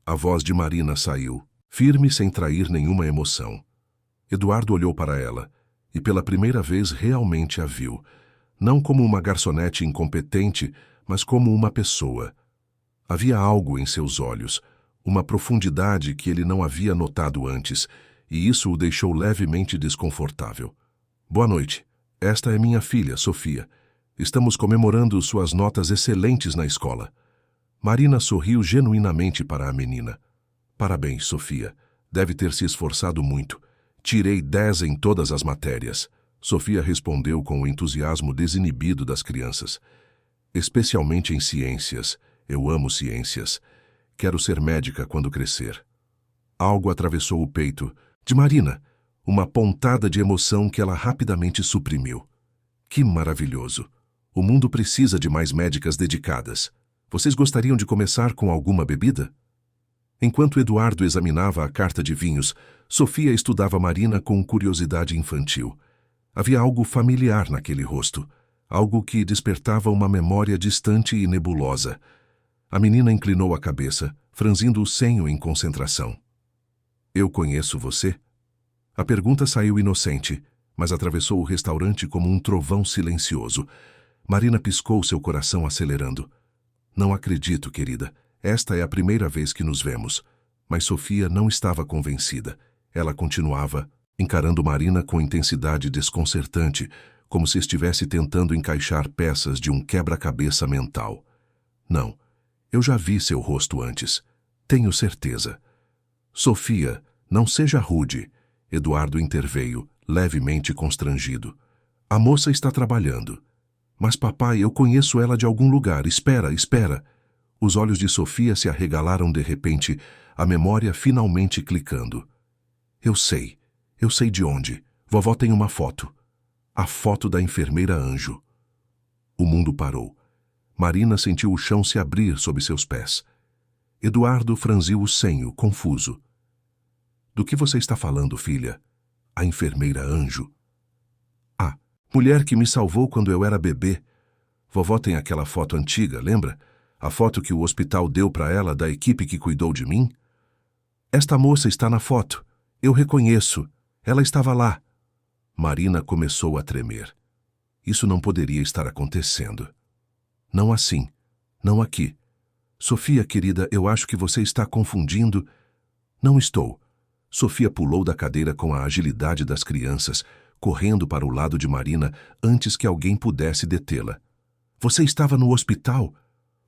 A voz de Marina saiu, firme sem trair nenhuma emoção. Eduardo olhou para ela, e pela primeira vez realmente a viu, não como uma garçonete incompetente, mas como uma pessoa. Havia algo em seus olhos, uma profundidade que ele não havia notado antes, e isso o deixou levemente desconfortável. Boa noite. Esta é minha filha, Sofia. Estamos comemorando suas notas excelentes na escola. Marina sorriu genuinamente para a menina. Parabéns, Sofia. Deve ter se esforçado muito. Tirei 10 em todas as matérias. Sofia respondeu com o entusiasmo desinibido das crianças. Especialmente em ciências. Eu amo ciências. Quero ser médica quando crescer. Algo atravessou o peito de Marina, uma pontada de emoção que ela rapidamente suprimiu. Que maravilhoso! O mundo precisa de mais médicas dedicadas. Vocês gostariam de começar com alguma bebida? Enquanto Eduardo examinava a carta de vinhos, Sofia estudava Marina com curiosidade infantil. Havia algo familiar naquele rosto, algo que despertava uma memória distante e nebulosa. A menina inclinou a cabeça, franzindo o senho em concentração. Eu conheço você? A pergunta saiu inocente, mas atravessou o restaurante como um trovão silencioso. Marina piscou, seu coração acelerando. Não acredito, querida. Esta é a primeira vez que nos vemos. Mas Sofia não estava convencida. Ela continuava, encarando Marina com intensidade desconcertante, como se estivesse tentando encaixar peças de um quebra-cabeça mental. Não, eu já vi seu rosto antes. Tenho certeza. Sofia, não seja rude. Eduardo interveio, levemente constrangido. A moça está trabalhando. Mas, papai, eu conheço ela de algum lugar. Espera, espera. Os olhos de Sofia se arregalaram de repente, a memória finalmente clicando. Eu sei de onde. Vovó tem uma foto. A foto da enfermeira Anjo. O mundo parou. Marina sentiu o chão se abrir sob seus pés. Eduardo franziu o senho, confuso. Do que você está falando, filha? A enfermeira Anjo. Ah, mulher que me salvou quando eu era bebê. Vovó tem aquela foto antiga, lembra? A foto que o hospital deu para ela da equipe que cuidou de mim? Esta moça está na foto. Eu reconheço. Ela estava lá. Marina começou a tremer. Isso não poderia estar acontecendo. Não assim. Não aqui. Sofia, querida, eu acho que você está confundindo. Não estou. Sofia pulou da cadeira com a agilidade das crianças, correndo para o lado de Marina antes que alguém pudesse detê-la. Você estava no hospital.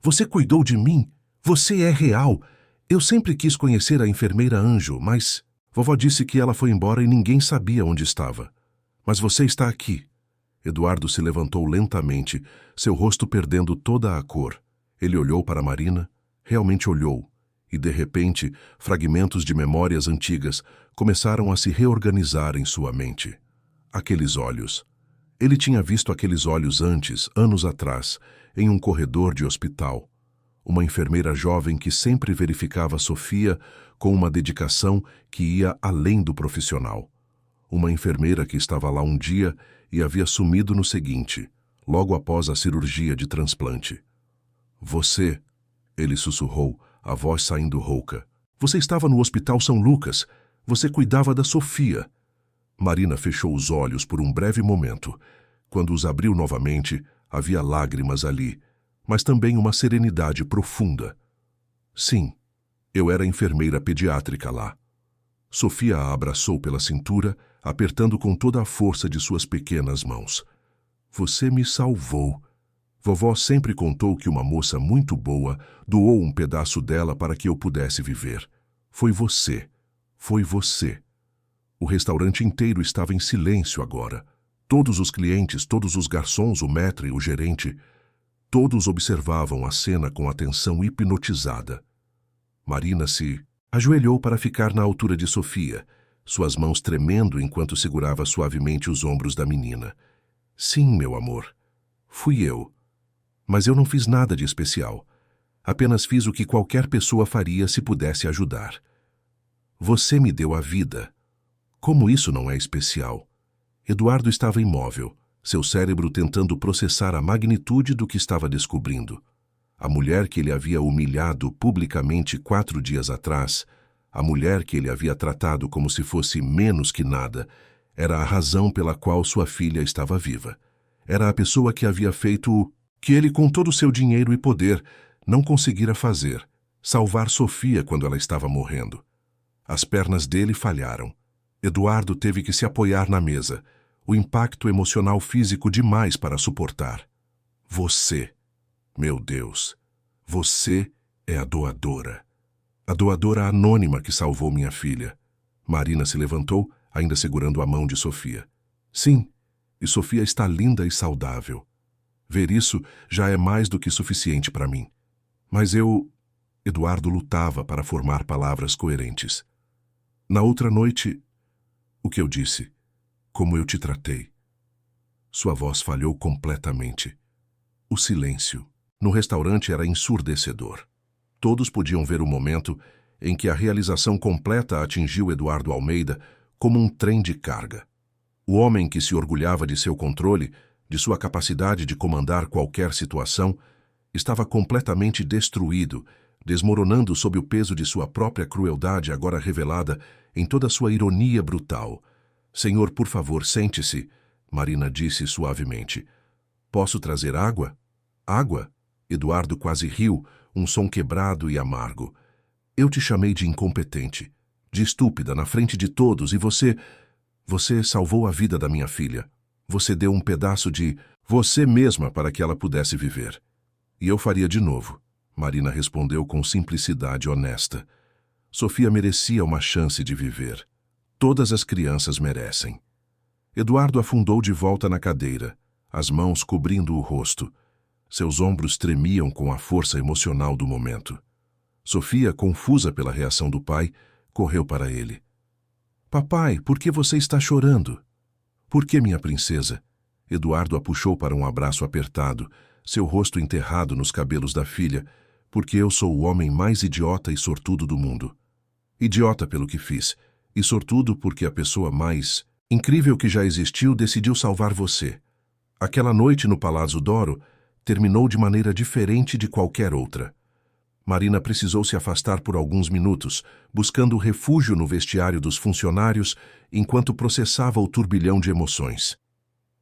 Você cuidou de mim. Você é real. Eu sempre quis conhecer a enfermeira Anjo, mas vovó disse que ela foi embora e ninguém sabia onde estava. Mas você está aqui. Eduardo se levantou lentamente, seu rosto perdendo toda a cor. Ele olhou para Marina, realmente olhou, e de repente, fragmentos de memórias antigas começaram a se reorganizar em sua mente. Aqueles olhos. Ele tinha visto aqueles olhos antes, anos atrás, em um corredor de hospital. Uma enfermeira jovem que sempre verificava Sofia com uma dedicação que ia além do profissional. Uma enfermeira que estava lá um dia e havia sumido no seguinte, logo após a cirurgia de transplante. Você, ele sussurrou, a voz saindo rouca. Você estava no Hospital São Lucas. Você cuidava da Sofia. Marina fechou os olhos por um breve momento. Quando os abriu novamente, havia lágrimas ali, mas também uma serenidade profunda. Sim, eu era enfermeira pediátrica lá. Sofia a abraçou pela cintura, apertando com toda a força de suas pequenas mãos. Você me salvou. Vovó sempre contou que uma moça muito boa doou um pedaço dela para que eu pudesse viver. Foi você. Foi você. O restaurante inteiro estava em silêncio agora. Todos os clientes, todos os garçons, o maître, o gerente, todos observavam a cena com atenção hipnotizada. Marina se ajoelhou para ficar na altura de Sofia, suas mãos tremendo enquanto segurava suavemente os ombros da menina. Sim, meu amor. Fui eu. Mas eu não fiz nada de especial. Apenas fiz o que qualquer pessoa faria se pudesse ajudar. Você me deu a vida. Como isso não é especial? Eduardo estava imóvel, seu cérebro tentando processar a magnitude do que estava descobrindo. A mulher que ele havia humilhado publicamente 4 dias atrás, a mulher que ele havia tratado como se fosse menos que nada, era a razão pela qual sua filha estava viva. Era a pessoa que havia feito o que ele, com todo o seu dinheiro e poder, não conseguira fazer, salvar Sofia quando ela estava morrendo. As pernas dele falharam. Eduardo teve que se apoiar na mesa, o impacto emocional físico demais para suportar. Você, meu Deus, você é a doadora. A doadora anônima que salvou minha filha. Marina se levantou, ainda segurando a mão de Sofia. Sim, e Sofia está linda e saudável. Ver isso já é mais do que suficiente para mim. Mas eu... Eduardo lutava para formar palavras coerentes. Na outra noite, o que eu disse? Como eu te tratei? Sua voz falhou completamente. O silêncio no restaurante era ensurdecedor. Todos podiam ver o momento em que a realização completa atingiu Eduardo Almeida como um trem de carga. O homem que se orgulhava de seu controle, de sua capacidade de comandar qualquer situação, estava completamente destruído, desmoronando sob o peso de sua própria crueldade agora revelada em toda sua ironia brutal. Senhor, por favor, sente-se, Marina disse suavemente. Posso trazer água? Água? Eduardo quase riu, um som quebrado e amargo. Eu te chamei de incompetente, de estúpida na frente de todos e você salvou a vida da minha filha. Você deu um pedaço de você mesma para que ela pudesse viver. E eu faria de novo, Marina respondeu com simplicidade honesta. Sofia merecia uma chance de viver. Todas as crianças merecem. Eduardo afundou de volta na cadeira, as mãos cobrindo o rosto. Seus ombros tremiam com a força emocional do momento. Sofia, confusa pela reação do pai, correu para ele. Papai, por que você está chorando? Por que, minha princesa? Eduardo a puxou para um abraço apertado, seu rosto enterrado nos cabelos da filha, porque eu sou o homem mais idiota e sortudo do mundo. Idiota pelo que fiz, e sortudo porque a pessoa mais incrível que já existiu decidiu salvar você. Aquela noite no Palazzo d'Oro, terminou de maneira diferente de qualquer outra. Marina precisou se afastar por alguns minutos, buscando refúgio no vestiário dos funcionários, enquanto processava o turbilhão de emoções.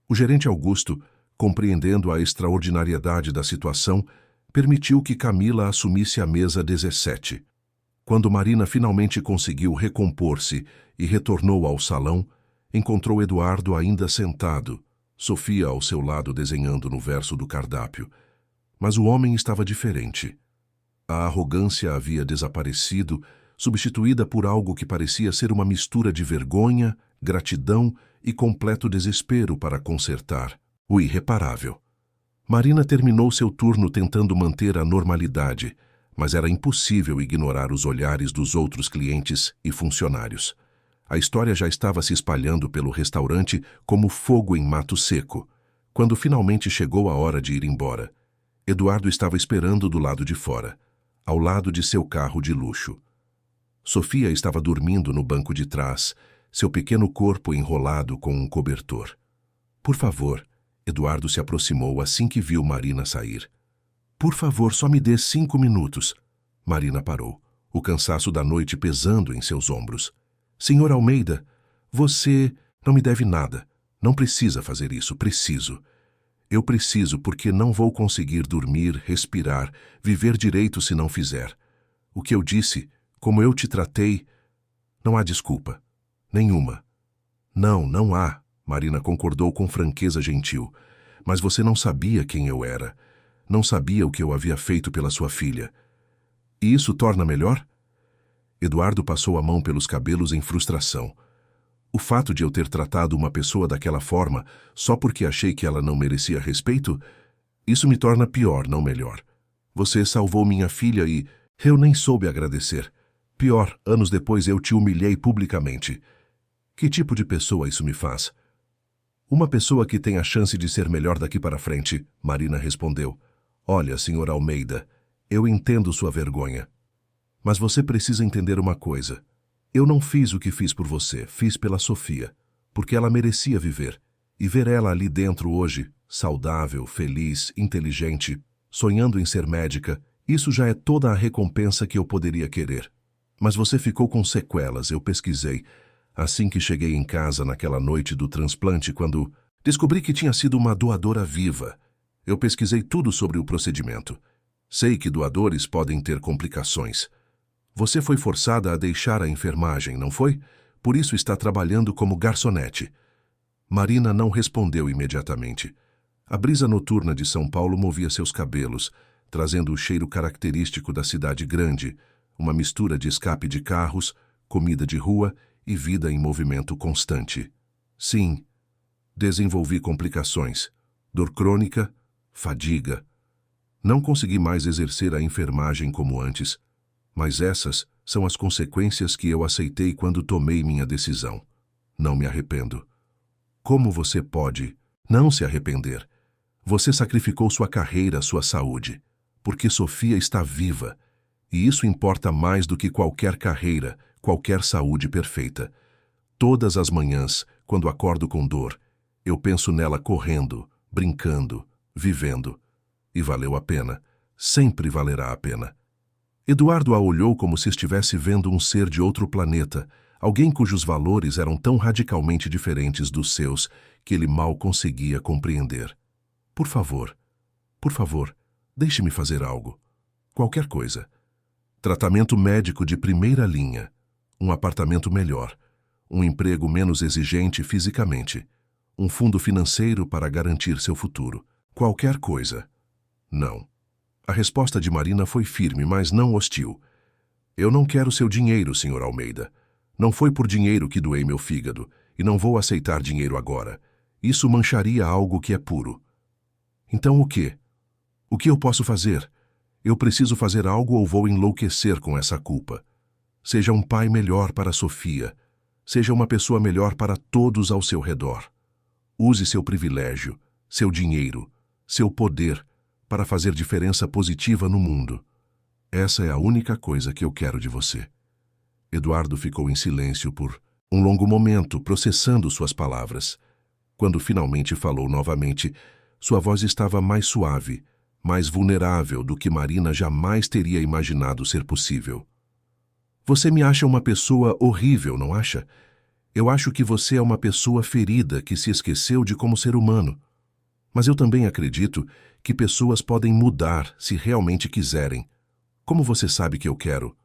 O gerente Augusto, compreendendo a extraordinariedade da situação, permitiu que Camila assumisse a mesa 17. Quando Marina finalmente conseguiu recompor-se e retornou ao salão, encontrou Eduardo ainda sentado, Sofia ao seu lado desenhando no verso do cardápio. Mas o homem estava diferente. A arrogância havia desaparecido, substituída por algo que parecia ser uma mistura de vergonha, gratidão e completo desespero para consertar o irreparável. Marina terminou seu turno tentando manter a normalidade, mas era impossível ignorar os olhares dos outros clientes e funcionários. A história já estava se espalhando pelo restaurante como fogo em mato seco. Quando finalmente chegou a hora de ir embora, Eduardo estava esperando do lado de fora, ao lado de seu carro de luxo. Sofia estava dormindo no banco de trás, seu pequeno corpo enrolado com um cobertor. Por favor, Eduardo se aproximou assim que viu Marina sair. Por favor, só me dê 5 minutos. Marina parou, o cansaço da noite pesando em seus ombros. Senhor Almeida, você não me deve nada. Não precisa fazer isso, preciso. Eu preciso porque não vou conseguir dormir, respirar, viver direito se não fizer. O que eu disse, como eu te tratei, não há desculpa. Nenhuma. Não, não há, Marina concordou com franqueza gentil. Mas você não sabia quem eu era. Não sabia o que eu havia feito pela sua filha. E isso torna melhor? Eduardo passou a mão pelos cabelos em frustração. O fato de eu ter tratado uma pessoa daquela forma, só porque achei que ela não merecia respeito, isso me torna pior, não melhor. Você salvou minha filha e eu nem soube agradecer. Pior, anos depois eu te humilhei publicamente. Que tipo de pessoa isso me faz? Uma pessoa que tem a chance de ser melhor daqui para frente, Marina respondeu. Olha, senhor Almeida, eu entendo sua vergonha. Mas você precisa entender uma coisa. Eu não fiz o que fiz por você, fiz pela Sofia, porque ela merecia viver. E ver ela ali dentro hoje, saudável, feliz, inteligente, sonhando em ser médica, isso já é toda a recompensa que eu poderia querer. Mas você ficou com sequelas, eu pesquisei. Assim que cheguei em casa naquela noite do transplante, quando descobri que tinha sido uma doadora viva. Eu pesquisei tudo sobre o procedimento. Sei que doadores podem ter complicações. Você foi forçada a deixar a enfermagem, não foi? Por isso está trabalhando como garçonete. Marina não respondeu imediatamente. A brisa noturna de São Paulo movia seus cabelos, trazendo o cheiro característico da cidade grande, uma mistura de escape de carros, comida de rua e vida em movimento constante. Sim, desenvolvi complicações, dor crônica, fadiga. Não consegui mais exercer a enfermagem como antes. Mas essas são as consequências que eu aceitei quando tomei minha decisão. Não me arrependo. Como você pode não se arrepender? Você sacrificou sua carreira, sua saúde, porque Sofia está viva, e isso importa mais do que qualquer carreira, qualquer saúde perfeita. Todas as manhãs, quando acordo com dor, eu penso nela correndo, brincando, vivendo. E valeu a pena. Sempre valerá a pena. Eduardo a olhou como se estivesse vendo um ser de outro planeta, alguém cujos valores eram tão radicalmente diferentes dos seus que ele mal conseguia compreender. Por favor, deixe-me fazer algo. Qualquer coisa. Tratamento médico de primeira linha, um apartamento melhor, um emprego menos exigente fisicamente, um fundo financeiro para garantir seu futuro. Qualquer coisa. Não. A resposta de Marina foi firme, mas não hostil. Eu não quero seu dinheiro, senhor Almeida. Não foi por dinheiro que doei meu fígado, e não vou aceitar dinheiro agora. Isso mancharia algo que é puro. Então o quê? O que eu posso fazer? Eu preciso fazer algo ou vou enlouquecer com essa culpa. Seja um pai melhor para Sofia. Seja uma pessoa melhor para todos ao seu redor. Use seu privilégio, seu dinheiro, seu poder para fazer diferença positiva no mundo. Essa é a única coisa que eu quero de você. Eduardo ficou em silêncio por um longo momento, processando suas palavras. Quando finalmente falou novamente, sua voz estava mais suave, mais vulnerável do que Marina jamais teria imaginado ser possível. Você me acha uma pessoa horrível, não acha? Eu acho que você é uma pessoa ferida que se esqueceu de como ser humano. Mas eu também acredito que pessoas podem mudar se realmente quiserem. Como você sabe que eu quero?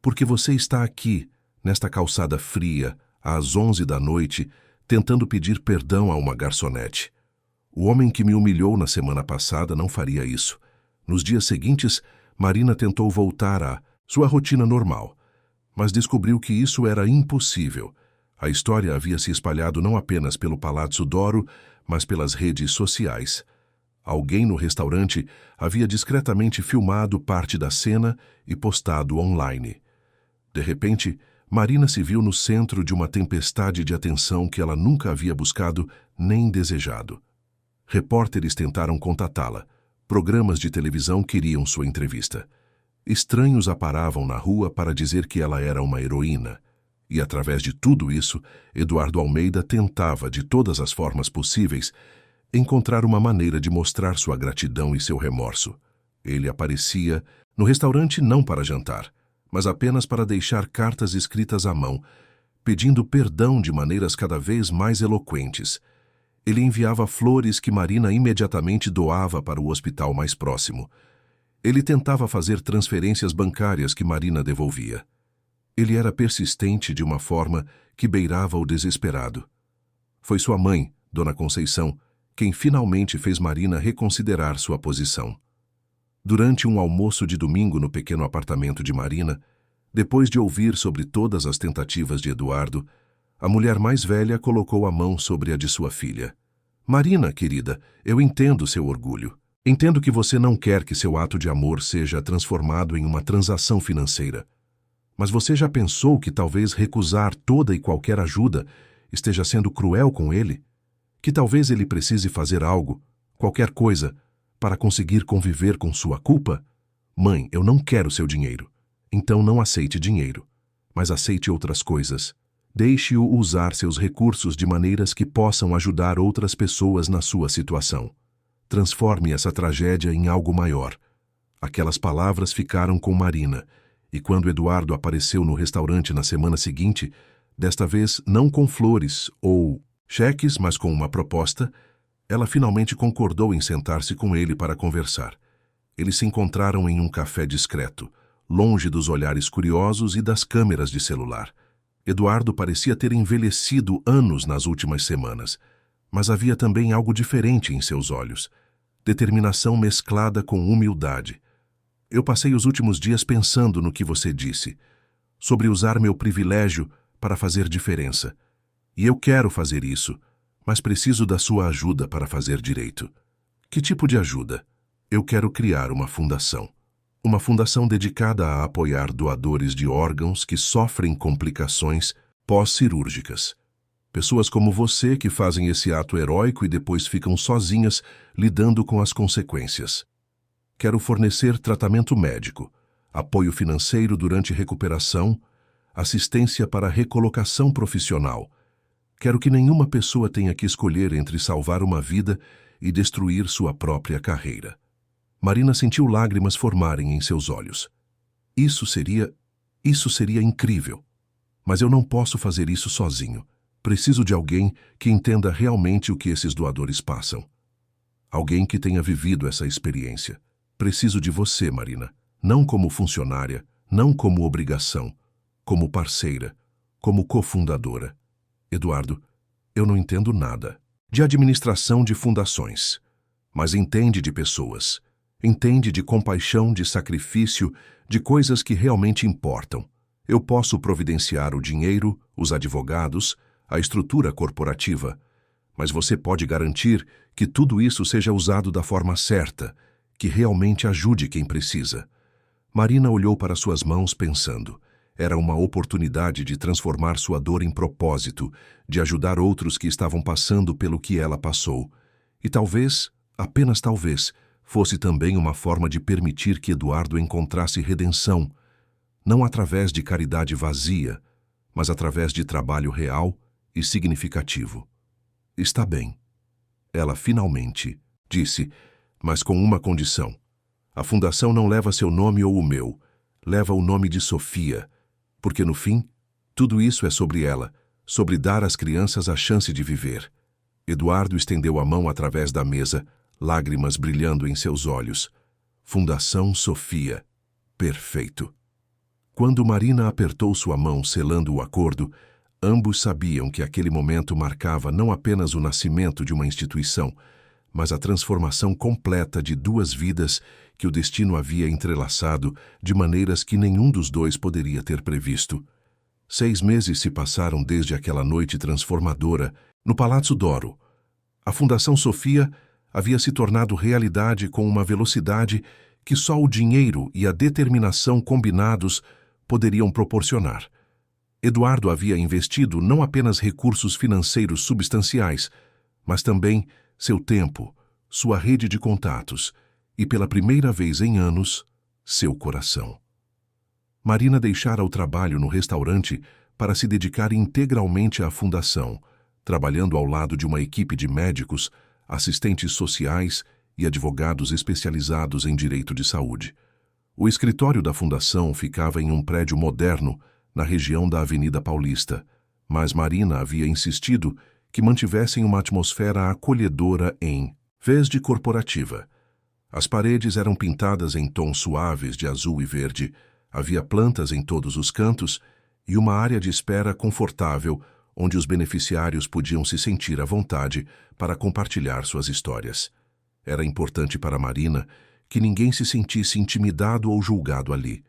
Porque você está aqui, nesta calçada fria, às 11 da noite, tentando pedir perdão a uma garçonete. O homem que me humilhou na semana passada não faria isso. Nos dias seguintes, Marina tentou voltar à sua rotina normal, mas descobriu que isso era impossível. A história havia se espalhado não apenas pelo Palazzo d'Oro, mas pelas redes sociais. Alguém no restaurante havia discretamente filmado parte da cena e postado online. De repente, Marina se viu no centro de uma tempestade de atenção que ela nunca havia buscado nem desejado. Repórteres tentaram contatá-la. Programas de televisão queriam sua entrevista. Estranhos a paravam na rua para dizer que ela era uma heroína. E, através de tudo isso, Eduardo Almeida tentava, de todas as formas possíveis, encontrar uma maneira de mostrar sua gratidão e seu remorso. Ele aparecia no restaurante não para jantar, mas apenas para deixar cartas escritas à mão, pedindo perdão de maneiras cada vez mais eloquentes. Ele enviava flores que Marina imediatamente doava para o hospital mais próximo. Ele tentava fazer transferências bancárias que Marina devolvia. Ele era persistente de uma forma que beirava o desesperado. Foi sua mãe, Dona Conceição, quem finalmente fez Marina reconsiderar sua posição. Durante um almoço de domingo no pequeno apartamento de Marina, depois de ouvir sobre todas as tentativas de Eduardo, a mulher mais velha colocou a mão sobre a de sua filha. Marina, querida, eu entendo seu orgulho. Entendo que você não quer que seu ato de amor seja transformado em uma transação financeira. Mas você já pensou que talvez recusar toda e qualquer ajuda esteja sendo cruel com ele? Que talvez ele precise fazer algo, qualquer coisa, para conseguir conviver com sua culpa? Mãe, eu não quero seu dinheiro. Então não aceite dinheiro, mas aceite outras coisas. Deixe-o usar seus recursos de maneiras que possam ajudar outras pessoas na sua situação. Transforme essa tragédia em algo maior. Aquelas palavras ficaram com Marina, e quando Eduardo apareceu no restaurante na semana seguinte, desta vez não com flores ou cheques, mas com uma proposta, ela finalmente concordou em sentar-se com ele para conversar. Eles se encontraram em um café discreto, longe dos olhares curiosos e das câmeras de celular. Eduardo parecia ter envelhecido anos nas últimas semanas, mas havia também algo diferente em seus olhos. Determinação mesclada com humildade. Eu passei os últimos dias pensando no que você disse, sobre usar meu privilégio para fazer diferença. E eu quero fazer isso, mas preciso da sua ajuda para fazer direito. Que tipo de ajuda? Eu quero criar uma fundação. Uma fundação dedicada a apoiar doadores de órgãos que sofrem complicações pós-cirúrgicas. Pessoas como você que fazem esse ato heróico e depois ficam sozinhas lidando com as consequências. Quero fornecer tratamento médico, apoio financeiro durante recuperação, assistência para recolocação profissional. Quero que nenhuma pessoa tenha que escolher entre salvar uma vida e destruir sua própria carreira. Marina sentiu lágrimas formarem em seus olhos. Isso seria incrível. Mas eu não posso fazer isso sozinho. Preciso de alguém que entenda realmente o que esses doadores passam. Alguém que tenha vivido essa experiência. Preciso de você, Marina. Não como funcionária, não como obrigação, como parceira, como cofundadora. Eduardo, eu não entendo nada de administração de fundações, mas entende de pessoas. Entende de compaixão, de sacrifício, de coisas que realmente importam. Eu posso providenciar o dinheiro, os advogados, a estrutura corporativa, mas você pode garantir que tudo isso seja usado da forma certa, que realmente ajude quem precisa. Marina olhou para suas mãos pensando. Era uma oportunidade de transformar sua dor em propósito, de ajudar outros que estavam passando pelo que ela passou. E talvez, apenas talvez, fosse também uma forma de permitir que Eduardo encontrasse redenção, não através de caridade vazia, mas através de trabalho real e significativo. Está bem. Ela finalmente disse, mas com uma condição. A fundação não leva seu nome ou o meu, leva o nome de Sofia, porque no fim, tudo isso é sobre ela, sobre dar às crianças a chance de viver. Eduardo estendeu a mão através da mesa, lágrimas brilhando em seus olhos. Fundação Sofia. Perfeito. Quando Marina apertou sua mão selando o acordo, ambos sabiam que aquele momento marcava não apenas o nascimento de uma instituição, mas a transformação completa de duas vidas que o destino havia entrelaçado de maneiras que nenhum dos dois poderia ter previsto. 6 meses se passaram desde aquela noite transformadora no Palazzo d'Oro. A Fundação Sofia havia se tornado realidade com uma velocidade que só o dinheiro e a determinação combinados poderiam proporcionar. Eduardo havia investido não apenas recursos financeiros substanciais, mas também seu tempo, sua rede de contatos e, pela primeira vez em anos, seu coração. Marina deixara o trabalho no restaurante para se dedicar integralmente à fundação, trabalhando ao lado de uma equipe de médicos, assistentes sociais e advogados especializados em direito de saúde. O escritório da fundação ficava em um prédio moderno na região da Avenida Paulista, mas Marina havia insistido que mantivessem uma atmosfera acolhedora em vez de corporativa. As paredes eram pintadas em tons suaves de azul e verde, havia plantas em todos os cantos e uma área de espera confortável onde os beneficiários podiam se sentir à vontade para compartilhar suas histórias. Era importante para Marina que ninguém se sentisse intimidado ou julgado ali,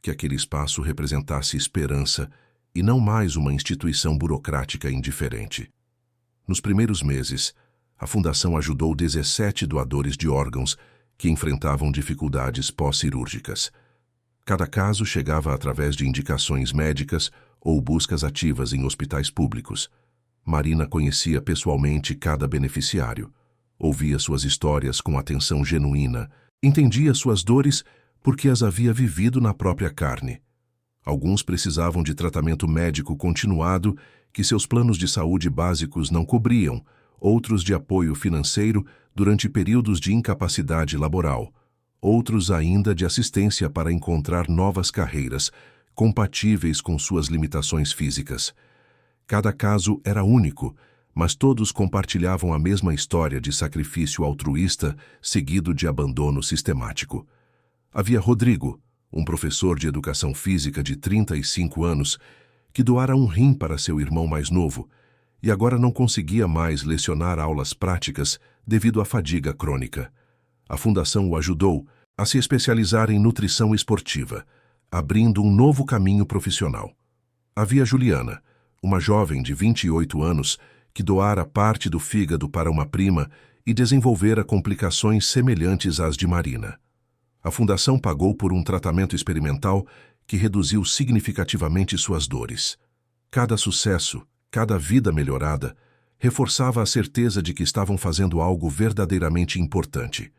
que aquele espaço representasse esperança e não mais uma instituição burocrática indiferente. Nos primeiros meses, a Fundação ajudou 17 doadores de órgãos que enfrentavam dificuldades pós-cirúrgicas. Cada caso chegava através de indicações médicas ou buscas ativas em hospitais públicos. Marina conhecia pessoalmente cada beneficiário, ouvia suas histórias com atenção genuína, entendia suas dores porque as havia vivido na própria carne. Alguns precisavam de tratamento médico continuado que seus planos de saúde básicos não cobriam, outros de apoio financeiro durante períodos de incapacidade laboral, outros ainda de assistência para encontrar novas carreiras compatíveis com suas limitações físicas. Cada caso era único, mas todos compartilhavam a mesma história de sacrifício altruísta seguido de abandono sistemático. Havia Rodrigo, um professor de educação física de 35 anos, que doara um rim para seu irmão mais novo e agora não conseguia mais lecionar aulas práticas devido à fadiga crônica. A Fundação o ajudou a se especializar em nutrição esportiva, abrindo um novo caminho profissional. Havia Juliana, uma jovem de 28 anos, que doara parte do fígado para uma prima e desenvolvera complicações semelhantes às de Marina. A Fundação pagou por um tratamento experimental que reduziu significativamente suas dores. Cada sucesso, cada vida melhorada, reforçava a certeza de que estavam fazendo algo verdadeiramente importante.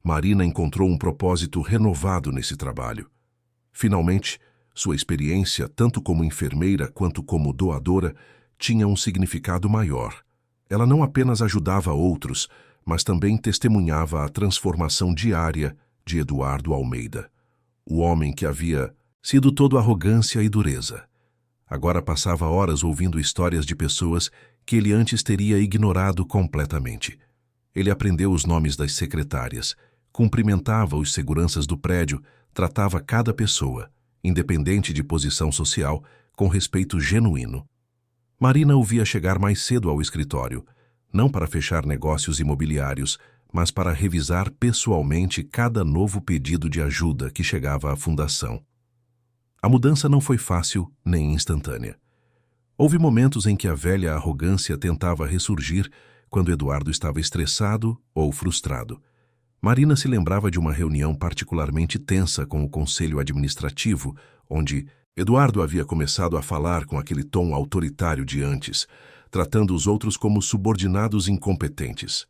Marina encontrou um propósito renovado nesse trabalho. Finalmente, sua experiência, tanto como enfermeira quanto como doadora, tinha um significado maior. Ela não apenas ajudava outros, mas também testemunhava a transformação diária de Eduardo Almeida. O homem que havia sido todo arrogância e dureza. Agora passava horas ouvindo histórias de pessoas que ele antes teria ignorado completamente. Ele aprendeu os nomes das secretárias, cumprimentava os seguranças do prédio, tratava cada pessoa, independente de posição social, com respeito genuíno. Marina o via chegar mais cedo ao escritório, não para fechar negócios imobiliários, mas para revisar pessoalmente cada novo pedido de ajuda que chegava à Fundação. A mudança não foi fácil nem instantânea. Houve momentos em que a velha arrogância tentava ressurgir quando Eduardo estava estressado ou frustrado. Marina se lembrava de uma reunião particularmente tensa com o conselho administrativo, onde Eduardo havia começado a falar com aquele tom autoritário de antes, tratando os outros como subordinados incompetentes.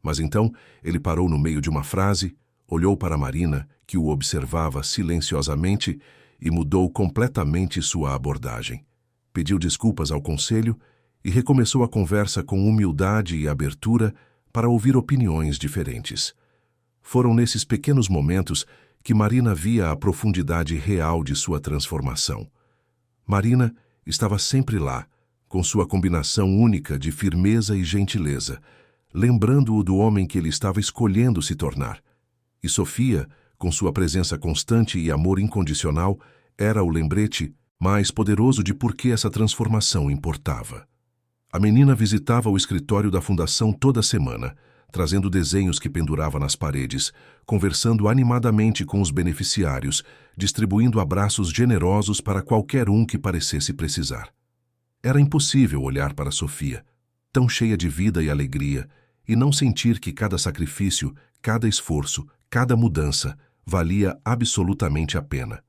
Mas então ele parou no meio de uma frase, olhou para Marina, que o observava silenciosamente, e mudou completamente sua abordagem. Pediu desculpas ao conselho e recomeçou a conversa com humildade e abertura para ouvir opiniões diferentes. Foram nesses pequenos momentos que Marina via a profundidade real de sua transformação. Marina estava sempre lá, com sua combinação única de firmeza e gentileza, lembrando-o do homem que ele estava escolhendo se tornar. E Sofia, com sua presença constante e amor incondicional, era o lembrete mais poderoso de por que essa transformação importava. A menina visitava o escritório da fundação toda semana, trazendo desenhos que pendurava nas paredes, conversando animadamente com os beneficiários, distribuindo abraços generosos para qualquer um que parecesse precisar. Era impossível olhar para Sofia, tão cheia de vida e alegria, e não sentir que cada sacrifício, cada esforço, cada mudança valia absolutamente a pena.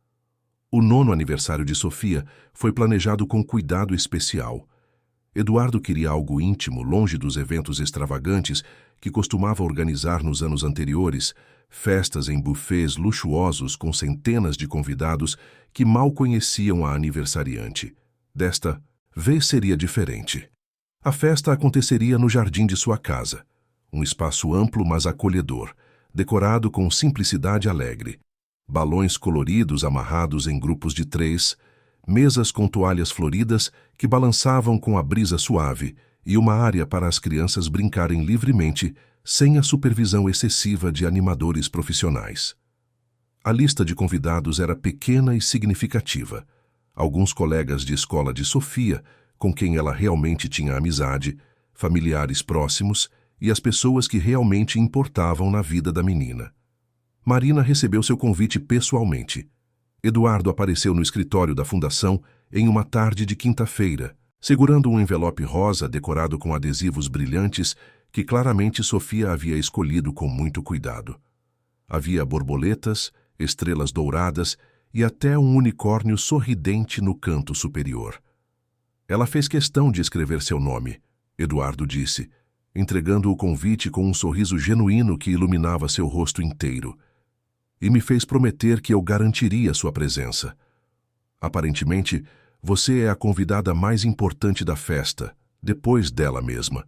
O 9º aniversário de Sofia foi planejado com cuidado especial. Eduardo queria algo íntimo, longe dos eventos extravagantes que costumava organizar nos anos anteriores, festas em buffets luxuosos com centenas de convidados que mal conheciam a aniversariante. Desta vez seria diferente. A festa aconteceria no jardim de sua casa, um espaço amplo mas acolhedor, decorado com simplicidade alegre. Balões coloridos amarrados em grupos de 3, mesas com toalhas floridas que balançavam com a brisa suave e uma área para as crianças brincarem livremente, sem a supervisão excessiva de animadores profissionais. A lista de convidados era pequena e significativa. Alguns colegas de escola de Sofia, com quem ela realmente tinha amizade, familiares próximos e as pessoas que realmente importavam na vida da menina. Marina recebeu seu convite pessoalmente. Eduardo apareceu no escritório da fundação em uma tarde de quinta-feira, segurando um envelope rosa decorado com adesivos brilhantes que claramente Sofia havia escolhido com muito cuidado. Havia borboletas, estrelas douradas e até um unicórnio sorridente no canto superior. Ela fez questão de escrever seu nome, Eduardo disse, entregando o convite com um sorriso genuíno que iluminava seu rosto inteiro. E me fez prometer que eu garantiria sua presença. Aparentemente, você é a convidada mais importante da festa, depois dela mesma.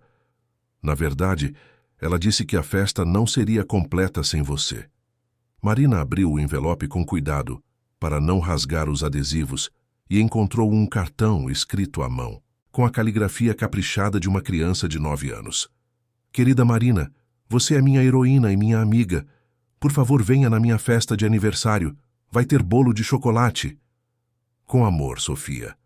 Na verdade, ela disse que a festa não seria completa sem você. Marina abriu o envelope com cuidado, para não rasgar os adesivos, e encontrou um cartão escrito à mão, com a caligrafia caprichada de uma criança de 9 anos. Querida Marina, você é minha heroína e minha amiga. Por favor, venha na minha festa de aniversário. Vai ter bolo de chocolate. Com amor, Sofia.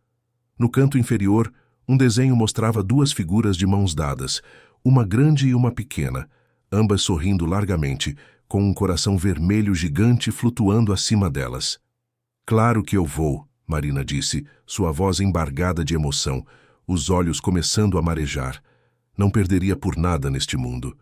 No canto inferior, um desenho mostrava 2 figuras de mãos dadas, uma grande e uma pequena, ambas sorrindo largamente, com um coração vermelho gigante flutuando acima delas. Claro que eu vou, Marina disse, sua voz embargada de emoção, os olhos começando a marejar. Não perderia por nada neste mundo.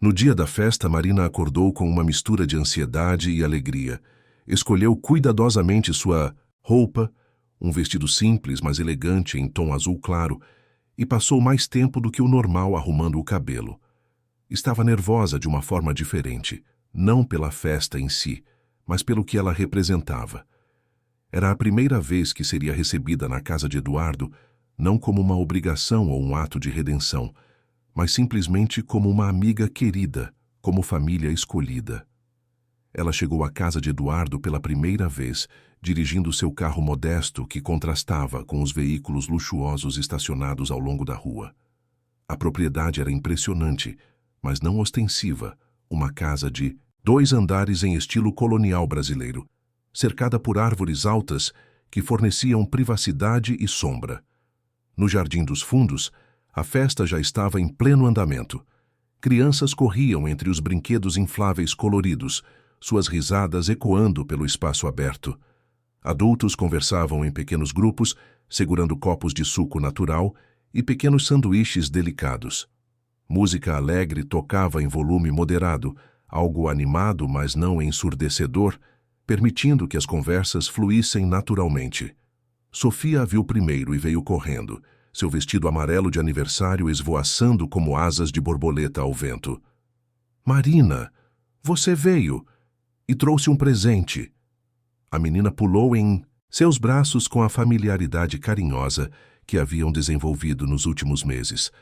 No dia da festa, Marina acordou com uma mistura de ansiedade e alegria. Escolheu cuidadosamente sua roupa, um vestido simples, mas elegante em tom azul claro, e passou mais tempo do que o normal arrumando o cabelo. Estava nervosa de uma forma diferente, não pela festa em si, mas pelo que ela representava. Era a primeira vez que seria recebida na casa de Eduardo, não como uma obrigação ou um ato de redenção, mas simplesmente como uma amiga querida, como família escolhida. Ela chegou à casa de Eduardo pela primeira vez, dirigindo seu carro modesto que contrastava com os veículos luxuosos estacionados ao longo da rua. A propriedade era impressionante, mas não ostensiva, uma casa de 2 andares em estilo colonial brasileiro, cercada por árvores altas que forneciam privacidade e sombra. No jardim dos fundos, a festa já estava em pleno andamento. Crianças corriam entre os brinquedos infláveis coloridos, suas risadas ecoando pelo espaço aberto. Adultos conversavam em pequenos grupos, segurando copos de suco natural e pequenos sanduíches delicados. Música alegre tocava em volume moderado, algo animado, mas não ensurdecedor, permitindo que as conversas fluíssem naturalmente. Sofia a viu primeiro e veio correndo, seu vestido amarelo de aniversário esvoaçando como asas de borboleta ao vento. Marina, você veio e trouxe um presente. A menina pulou em seus braços com a familiaridade carinhosa que haviam desenvolvido nos últimos meses,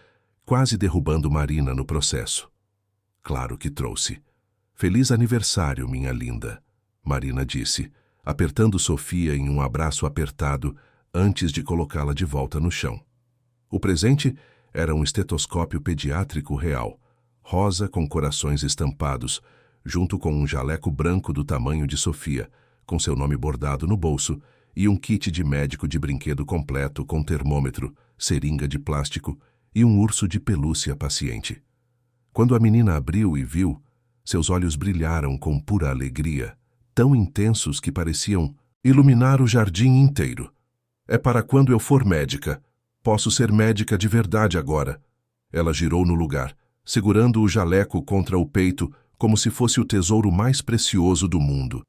quase derrubando Marina no processo. Claro que trouxe. Feliz aniversário, minha linda, Marina disse, apertando Sofia em um abraço apertado antes de colocá-la de volta no chão. O presente era um estetoscópio pediátrico real, rosa com corações estampados, junto com um jaleco branco do tamanho de Sofia, com seu nome bordado no bolso, e um kit de médico de brinquedo completo com termômetro, seringa de plástico e um urso de pelúcia paciente. Quando a menina abriu e viu, seus olhos brilharam com pura alegria, tão intensos que pareciam iluminar o jardim inteiro. É para quando eu for médica. Posso ser médica de verdade agora. Ela girou no lugar, segurando o jaleco contra o peito como se fosse o tesouro mais precioso do mundo.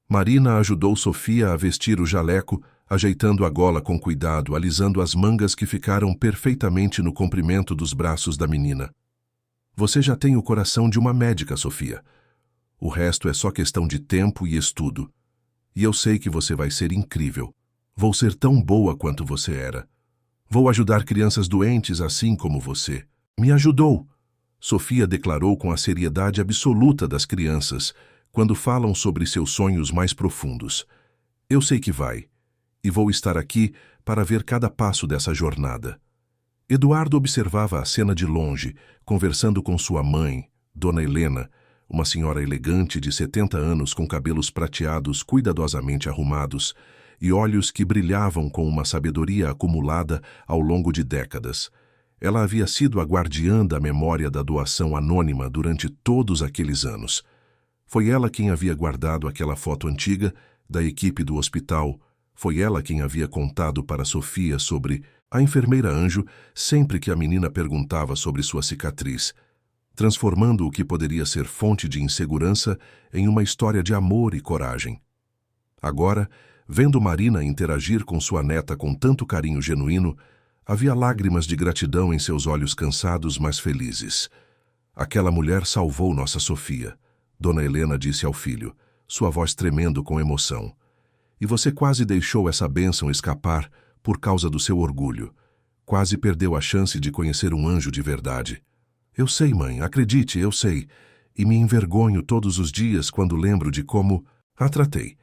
Marina ajudou Sofia a vestir o jaleco, ajeitando a gola com cuidado, alisando as mangas que ficaram perfeitamente no comprimento dos braços da menina. Você já tem o coração de uma médica, Sofia. O resto é só questão de tempo e estudo. E eu sei que você vai ser incrível. Vou ser tão boa quanto você era. Vou ajudar crianças doentes assim como você. Me ajudou, Sofia declarou com a seriedade absoluta das crianças, quando falam sobre seus sonhos mais profundos. Eu sei que vai, e vou estar aqui para ver cada passo dessa jornada. Eduardo observava a cena de longe, conversando com sua mãe, Dona Helena, uma senhora elegante de 70 anos com cabelos prateados cuidadosamente arrumados e olhos que brilhavam com uma sabedoria acumulada ao longo de décadas. Ela havia sido a guardiã da memória da doação anônima durante todos aqueles anos. Foi ela quem havia guardado aquela foto antiga da equipe do hospital. Foi ela quem havia contado para Sofia sobre a enfermeira Anjo sempre que a menina perguntava sobre sua cicatriz, transformando o que poderia ser fonte de insegurança em uma história de amor e coragem. Agora, vendo Marina interagir com sua neta com tanto carinho genuíno, havia lágrimas de gratidão em seus olhos cansados, mas felizes. Aquela mulher salvou nossa Sofia, Dona Helena disse ao filho, sua voz tremendo com emoção. E você quase deixou essa bênção escapar por causa do seu orgulho. Quase perdeu a chance de conhecer um anjo de verdade. Eu sei, mãe, acredite, eu sei. E me envergonho todos os dias quando lembro de como a tratei.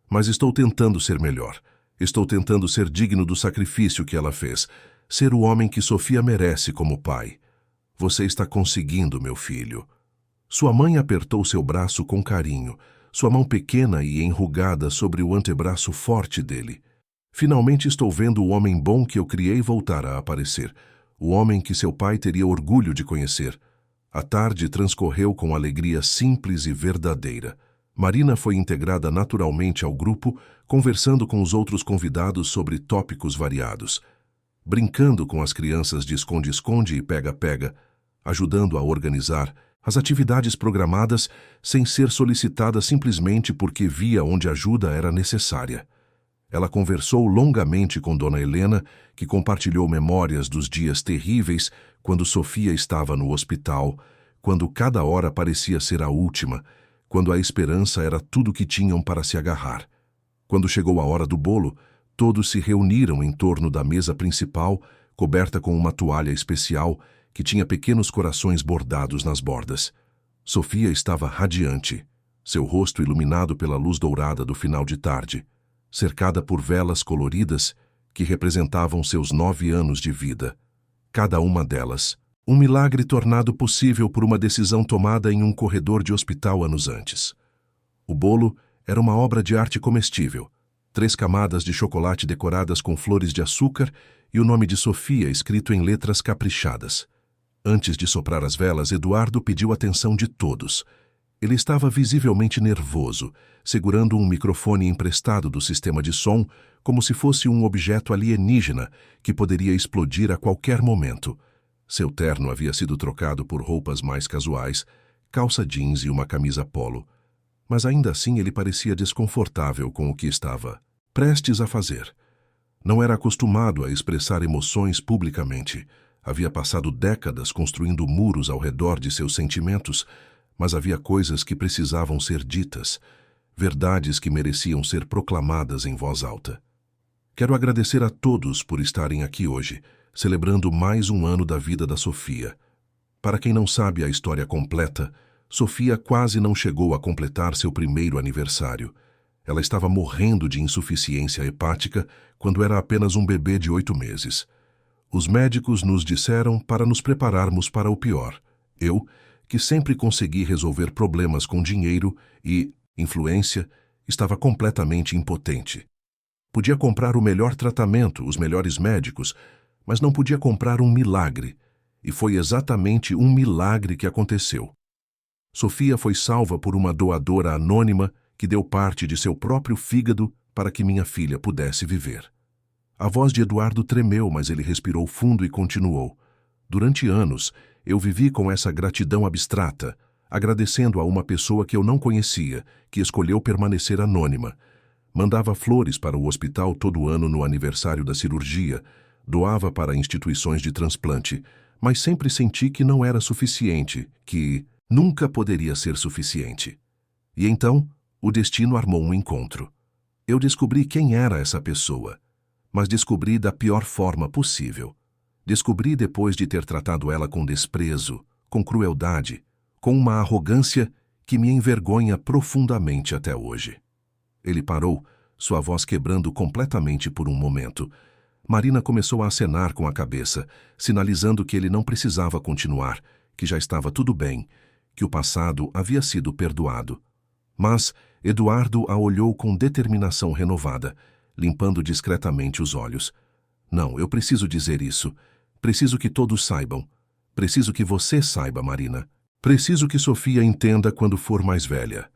Mas estou tentando ser melhor. Estou tentando ser digno do sacrifício que ela fez. Ser o homem que Sofia merece como pai. Você está conseguindo, meu filho. Sua mãe apertou seu braço com carinho, sua mão pequena e enrugada sobre o antebraço forte dele. Finalmente estou vendo o homem bom que eu criei voltar a aparecer. O homem que seu pai teria orgulho de conhecer. A tarde transcorreu com alegria simples e verdadeira. Marina foi integrada naturalmente ao grupo, conversando com os outros convidados sobre tópicos variados. Brincando com as crianças de esconde-esconde e pega-pega, ajudando a organizar as atividades programadas sem ser solicitada simplesmente porque via onde ajuda era necessária. Ela conversou longamente com Dona Helena, que compartilhou memórias dos dias terríveis quando Sofia estava no hospital, quando cada hora parecia ser a última, quando a esperança era tudo que tinham para se agarrar. Quando chegou a hora do bolo, todos se reuniram em torno da mesa principal, coberta com uma toalha especial que tinha pequenos corações bordados nas bordas. Sofia estava radiante, seu rosto iluminado pela luz dourada do final de tarde, cercada por velas coloridas que representavam seus 9 anos de vida. Cada uma delas, um milagre tornado possível por uma decisão tomada em um corredor de hospital anos antes. O bolo era uma obra de arte comestível, 3 camadas de chocolate decoradas com flores de açúcar e o nome de Sofia escrito em letras caprichadas. Antes de soprar as velas, Eduardo pediu atenção de todos. Ele estava visivelmente nervoso, segurando um microfone emprestado do sistema de som como se fosse um objeto alienígena que poderia explodir a qualquer momento. Seu terno havia sido trocado por roupas mais casuais, calça jeans e uma camisa polo. Mas ainda assim ele parecia desconfortável com o que estava prestes a fazer. Não era acostumado a expressar emoções publicamente. Havia passado décadas construindo muros ao redor de seus sentimentos, mas havia coisas que precisavam ser ditas, verdades que mereciam ser proclamadas em voz alta. Quero agradecer a todos por estarem aqui hoje, celebrando mais um ano da vida da Sofia. Para quem não sabe a história completa, Sofia quase não chegou a completar seu primeiro aniversário. Ela estava morrendo de insuficiência hepática quando era apenas um bebê de 8 meses. Os médicos nos disseram para nos prepararmos para o pior. Eu, que sempre consegui resolver problemas com dinheiro e influência, estava completamente impotente. Podia comprar o melhor tratamento, os melhores médicos, mas não podia comprar um milagre. E foi exatamente um milagre que aconteceu. Sofia foi salva por uma doadora anônima que deu parte de seu próprio fígado para que minha filha pudesse viver. A voz de Eduardo tremeu, mas ele respirou fundo e continuou. Durante anos, eu vivi com essa gratidão abstrata, agradecendo a uma pessoa que eu não conhecia, que escolheu permanecer anônima. Mandava flores para o hospital todo ano no aniversário da cirurgia, doava para instituições de transplante, mas sempre senti que não era suficiente, que nunca poderia ser suficiente. E então, o destino armou um encontro. Eu descobri quem era essa pessoa, mas descobri da pior forma possível. Descobri depois de ter tratado ela com desprezo, com crueldade, com uma arrogância que me envergonha profundamente até hoje. Ele parou, sua voz quebrando completamente por um momento. Marina começou a acenar com a cabeça, sinalizando que ele não precisava continuar, que já estava tudo bem, que o passado havia sido perdoado. Mas Eduardo a olhou com determinação renovada, limpando discretamente os olhos. Não, eu preciso dizer isso. Preciso que todos saibam. Preciso que você saiba, Marina. Preciso que Sofia entenda quando for mais velha.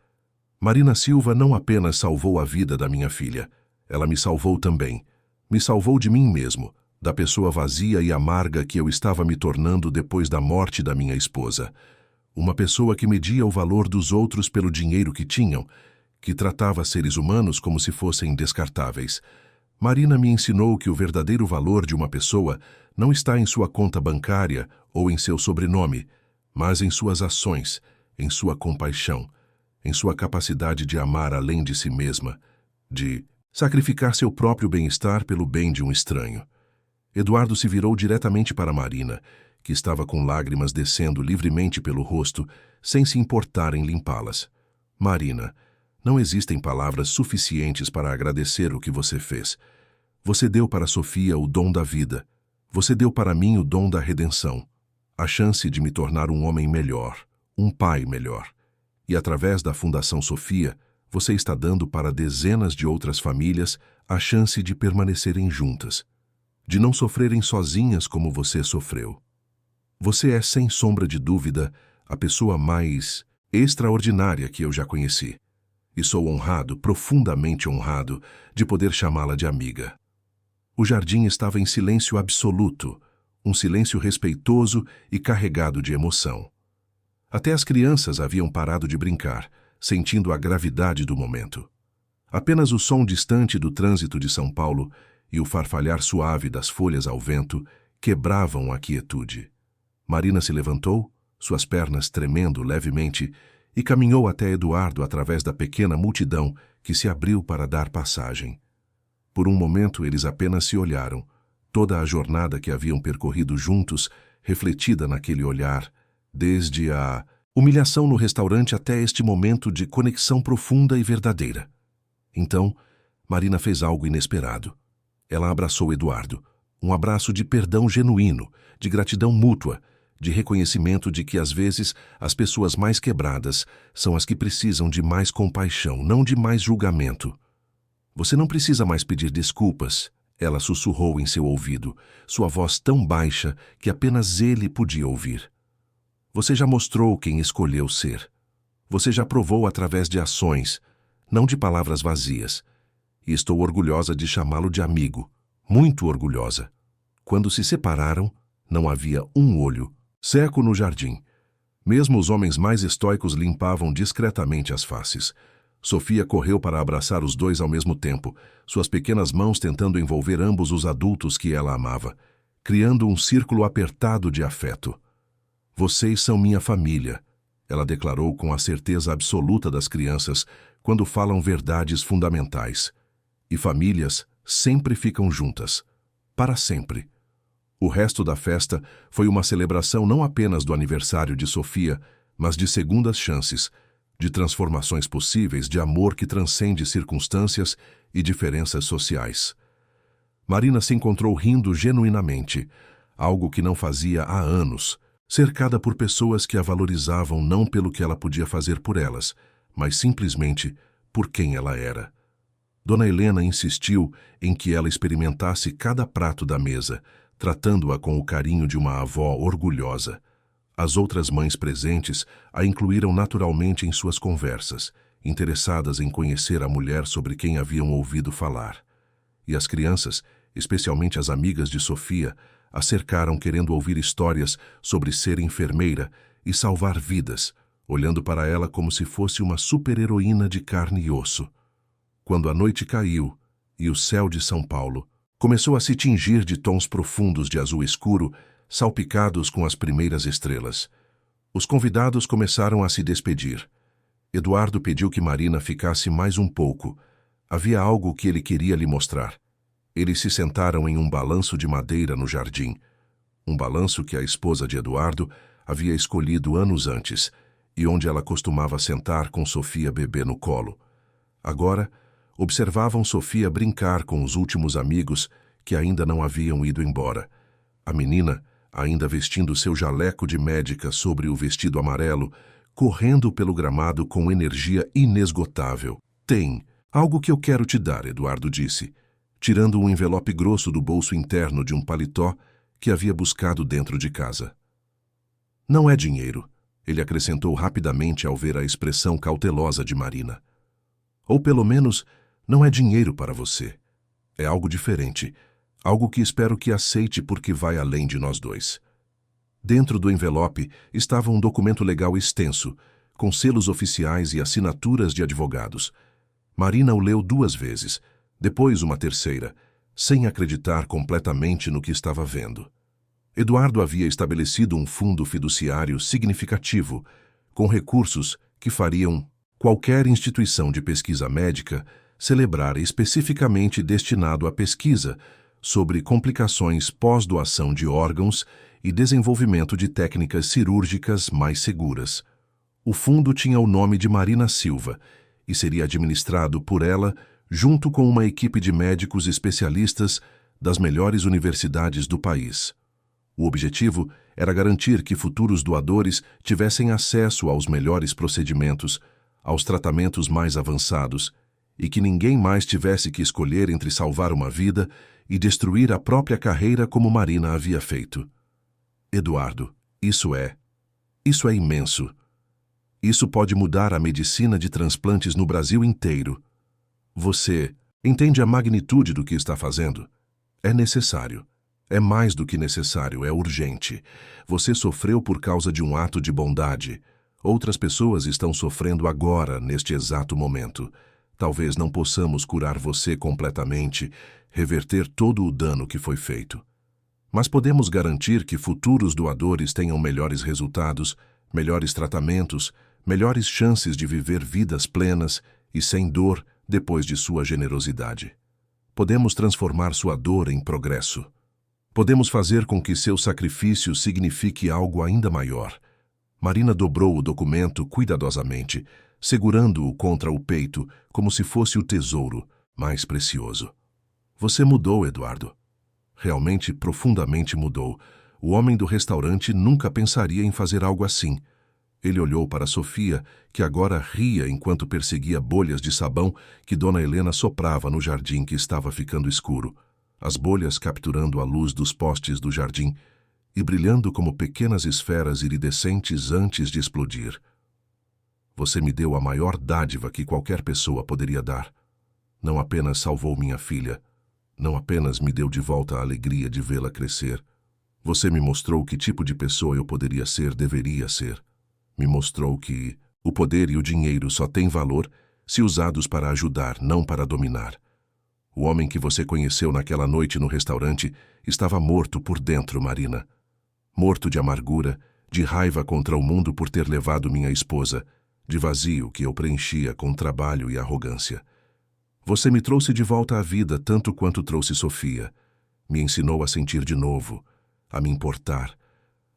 Marina Silva não apenas salvou a vida da minha filha, ela me salvou também. Me salvou de mim mesmo, da pessoa vazia e amarga que eu estava me tornando depois da morte da minha esposa. Uma pessoa que media o valor dos outros pelo dinheiro que tinham, que tratava seres humanos como se fossem descartáveis. Marina me ensinou que o verdadeiro valor de uma pessoa não está em sua conta bancária ou em seu sobrenome, mas em suas ações, em sua compaixão, em sua capacidade de amar além de si mesma, de sacrificar seu próprio bem-estar pelo bem de um estranho. Eduardo se virou diretamente para Marina, que estava com lágrimas descendo livremente pelo rosto, sem se importar em limpá-las. Marina, não existem palavras suficientes para agradecer o que você fez. Você deu para Sofia o dom da vida. Você deu para mim o dom da redenção. A chance de me tornar um homem melhor, um pai melhor. E através da Fundação Sofia, você está dando para dezenas de outras famílias a chance de permanecerem juntas, de não sofrerem sozinhas como você sofreu. Você é, sem sombra de dúvida, a pessoa mais extraordinária que eu já conheci. E sou honrado, profundamente honrado, de poder chamá-la de amiga. O jardim estava em silêncio absoluto, um silêncio respeitoso e carregado de emoção. Até as crianças haviam parado de brincar, sentindo a gravidade do momento. Apenas o som distante do trânsito de São Paulo e o farfalhar suave das folhas ao vento quebravam a quietude. Marina se levantou, suas pernas tremendo levemente, e caminhou até Eduardo através da pequena multidão que se abriu para dar passagem. Por um momento eles apenas se olharam, toda a jornada que haviam percorrido juntos, refletida naquele olhar, desde a humilhação no restaurante até este momento de conexão profunda e verdadeira. Então, Marina fez algo inesperado. Ela abraçou Eduardo, um abraço de perdão genuíno, de gratidão mútua, de reconhecimento de que às vezes as pessoas mais quebradas são as que precisam de mais compaixão, não de mais julgamento. Você não precisa mais pedir desculpas, ela sussurrou em seu ouvido, sua voz tão baixa que apenas ele podia ouvir. Você já mostrou quem escolheu ser. Você já provou através de ações, não de palavras vazias. E estou orgulhosa de chamá-lo de amigo, muito orgulhosa. Quando se separaram, não havia um olho seco no jardim. Mesmo os homens mais estoicos limpavam discretamente as faces. Sofia correu para abraçar os dois ao mesmo tempo, suas pequenas mãos tentando envolver ambos os adultos que ela amava, criando um círculo apertado de afeto. Vocês são minha família, ela declarou com a certeza absoluta das crianças quando falam verdades fundamentais. E famílias sempre ficam juntas, para sempre. O resto da festa foi uma celebração não apenas do aniversário de Sofia, mas de segundas chances, de transformações possíveis, de amor que transcende circunstâncias e diferenças sociais. Marina se encontrou rindo genuinamente, algo que não fazia há anos, cercada por pessoas que a valorizavam não pelo que ela podia fazer por elas, mas simplesmente por quem ela era. Dona Helena insistiu em que ela experimentasse cada prato da mesa, tratando-a com o carinho de uma avó orgulhosa. As outras mães presentes a incluíram naturalmente em suas conversas, interessadas em conhecer a mulher sobre quem haviam ouvido falar. E as crianças, especialmente as amigas de Sofia, a cercaram querendo ouvir histórias sobre ser enfermeira e salvar vidas, olhando para ela como se fosse uma super-heroína de carne e osso. Quando a noite caiu e o céu de São Paulo começou a se tingir de tons profundos de azul escuro, salpicados com as primeiras estrelas, os convidados começaram a se despedir. Eduardo pediu que Marina ficasse mais um pouco. Havia algo que ele queria lhe mostrar. Eles se sentaram em um balanço de madeira no jardim, um balanço que a esposa de Eduardo havia escolhido anos antes e onde ela costumava sentar com Sofia bebê no colo. Agora, observavam Sofia brincar com os últimos amigos que ainda não haviam ido embora. A menina, ainda vestindo seu jaleco de médica sobre o vestido amarelo, correndo pelo gramado com energia inesgotável. Tem algo que eu quero te dar, Eduardo disse, tirando um envelope grosso do bolso interno de um paletó que havia buscado dentro de casa. Não é dinheiro, ele acrescentou rapidamente ao ver a expressão cautelosa de Marina. Ou pelo menos, não é dinheiro para você. É algo diferente, algo que espero que aceite porque vai além de nós dois. Dentro do envelope estava um documento legal extenso, com selos oficiais e assinaturas de advogados. Marina o leu 2 vezes, depois uma terceira, sem acreditar completamente no que estava vendo. Eduardo havia estabelecido um fundo fiduciário significativo, com recursos que fariam qualquer instituição de pesquisa médica celebrar especificamente destinado à pesquisa sobre complicações pós-doação de órgãos e desenvolvimento de técnicas cirúrgicas mais seguras. O fundo tinha o nome de Marina Silva e seria administrado por ela junto com uma equipe de médicos especialistas das melhores universidades do país. O objetivo era garantir que futuros doadores tivessem acesso aos melhores procedimentos, aos tratamentos mais avançados, e que ninguém mais tivesse que escolher entre salvar uma vida e destruir a própria carreira como Marina havia feito. Eduardo, isso é imenso. Isso pode mudar a medicina de transplantes no Brasil inteiro. Você entende a magnitude do que está fazendo? É necessário. É mais do que necessário, é urgente. Você sofreu por causa de um ato de bondade. Outras pessoas estão sofrendo agora, neste exato momento. Talvez não possamos curar você completamente, reverter todo o dano que foi feito. Mas podemos garantir que futuros doadores tenham melhores resultados, melhores tratamentos, melhores chances de viver vidas plenas e sem dor depois de sua generosidade. Podemos transformar sua dor em progresso. Podemos fazer com que seu sacrifício signifique algo ainda maior. Marina dobrou o documento cuidadosamente, segurando-o contra o peito como se fosse o tesouro mais precioso. Você mudou, Eduardo. Realmente, profundamente mudou. O homem do restaurante nunca pensaria em fazer algo assim. Ele olhou para Sofia, que agora ria enquanto perseguia bolhas de sabão que Dona Helena soprava no jardim que estava ficando escuro, as bolhas capturando a luz dos postes do jardim e brilhando como pequenas esferas iridescentes antes de explodir. Você me deu a maior dádiva que qualquer pessoa poderia dar. Não apenas salvou minha filha, não apenas me deu de volta a alegria de vê-la crescer. Você me mostrou que tipo de pessoa eu poderia ser, deveria ser. Me mostrou que o poder e o dinheiro só têm valor se usados para ajudar, não para dominar. O homem que você conheceu naquela noite no restaurante estava morto por dentro, Marina. Morto de amargura, de raiva contra o mundo por ter levado minha esposa, de vazio que eu preenchia com trabalho e arrogância. Você me trouxe de volta à vida tanto quanto trouxe Sofia. Me ensinou a sentir de novo, a me importar,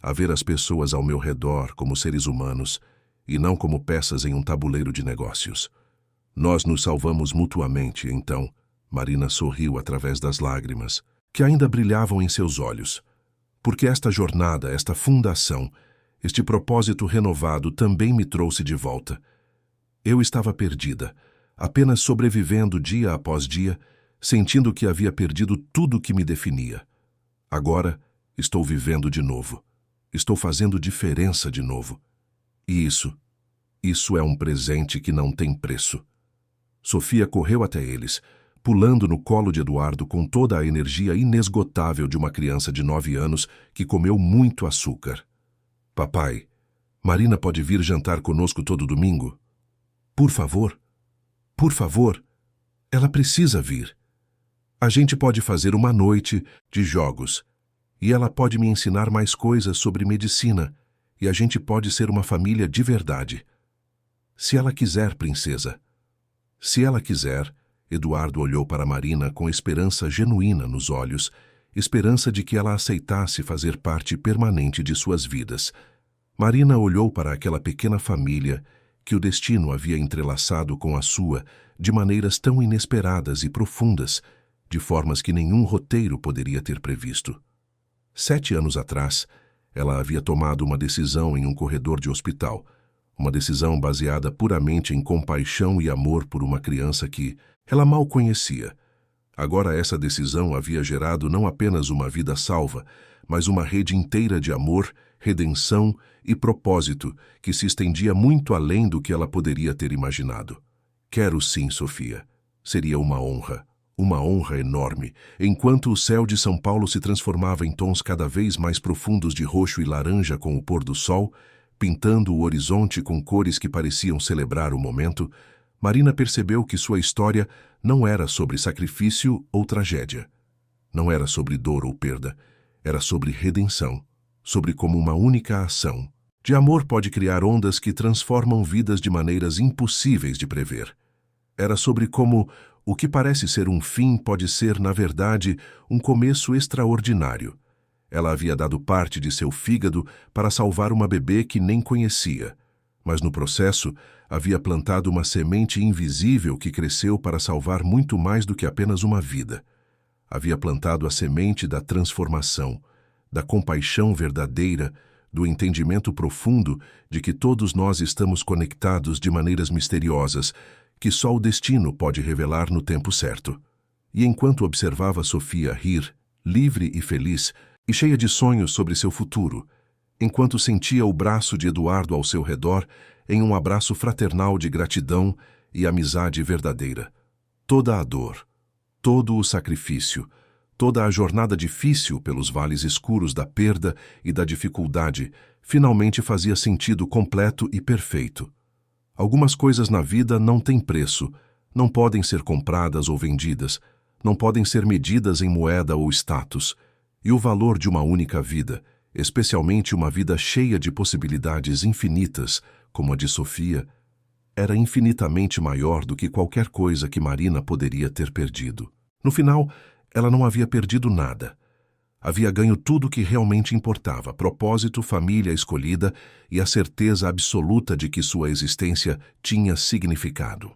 a ver as pessoas ao meu redor como seres humanos e não como peças em um tabuleiro de negócios. Nós nos salvamos mutuamente, então. Marina sorriu através das lágrimas, que ainda brilhavam em seus olhos. Porque esta jornada, esta fundação, este propósito renovado também me trouxe de volta. Eu estava perdida, apenas sobrevivendo dia após dia, sentindo que havia perdido tudo que me definia. Agora, estou vivendo de novo. Estou fazendo diferença de novo. E isso é um presente que não tem preço. Sofia correu até eles, pulando no colo de Eduardo com toda a energia inesgotável de uma criança de 9 anos que comeu muito açúcar. Papai, Marina pode vir jantar conosco todo domingo? Por favor, ela precisa vir. A gente pode fazer uma noite de jogos e ela pode me ensinar mais coisas sobre medicina e a gente pode ser uma família de verdade. Se ela quiser, princesa. Se ela quiser, Eduardo olhou para Marina com esperança genuína nos olhos, esperança de que ela aceitasse fazer parte permanente de suas vidas. Marina olhou para aquela pequena família que o destino havia entrelaçado com a sua de maneiras tão inesperadas e profundas, de formas que nenhum roteiro poderia ter previsto. 7 anos atrás, ela havia tomado uma decisão em um corredor de hospital, uma decisão baseada puramente em compaixão e amor por uma criança que ela mal conhecia. Agora essa decisão havia gerado não apenas uma vida salva, mas uma rede inteira de amor, redenção e propósito que se estendia muito além do que ela poderia ter imaginado. Quero sim, Sofia. Seria uma honra enorme, enquanto o céu de São Paulo se transformava em tons cada vez mais profundos de roxo e laranja com o pôr do sol, pintando o horizonte com cores que pareciam celebrar o momento. Marina percebeu que sua história não era sobre sacrifício ou tragédia. Não era sobre dor ou perda. Era sobre redenção, sobre como uma única ação de amor pode criar ondas que transformam vidas de maneiras impossíveis de prever. Era sobre como o que parece ser um fim pode ser, na verdade, um começo extraordinário. Ela havia dado parte de seu fígado para salvar uma bebê que nem conhecia, mas no processo havia plantado uma semente invisível que cresceu para salvar muito mais do que apenas uma vida. Havia plantado a semente da transformação, da compaixão verdadeira, do entendimento profundo de que todos nós estamos conectados de maneiras misteriosas, que só o destino pode revelar no tempo certo. E enquanto observava Sofia rir, livre e feliz, e cheia de sonhos sobre seu futuro, enquanto sentia o braço de Eduardo ao seu redor em um abraço fraternal de gratidão e amizade verdadeira, toda a dor, todo o sacrifício, toda a jornada difícil pelos vales escuros da perda e da dificuldade finalmente fazia sentido completo e perfeito. Algumas coisas na vida não têm preço, não podem ser compradas ou vendidas, não podem ser medidas em moeda ou status, e o valor de uma única vida, especialmente uma vida cheia de possibilidades infinitas, como a de Sofia, era infinitamente maior do que qualquer coisa que Marina poderia ter perdido. No final, ela não havia perdido nada. Havia ganho tudo o que realmente importava: propósito, família escolhida e a certeza absoluta de que sua existência tinha significado.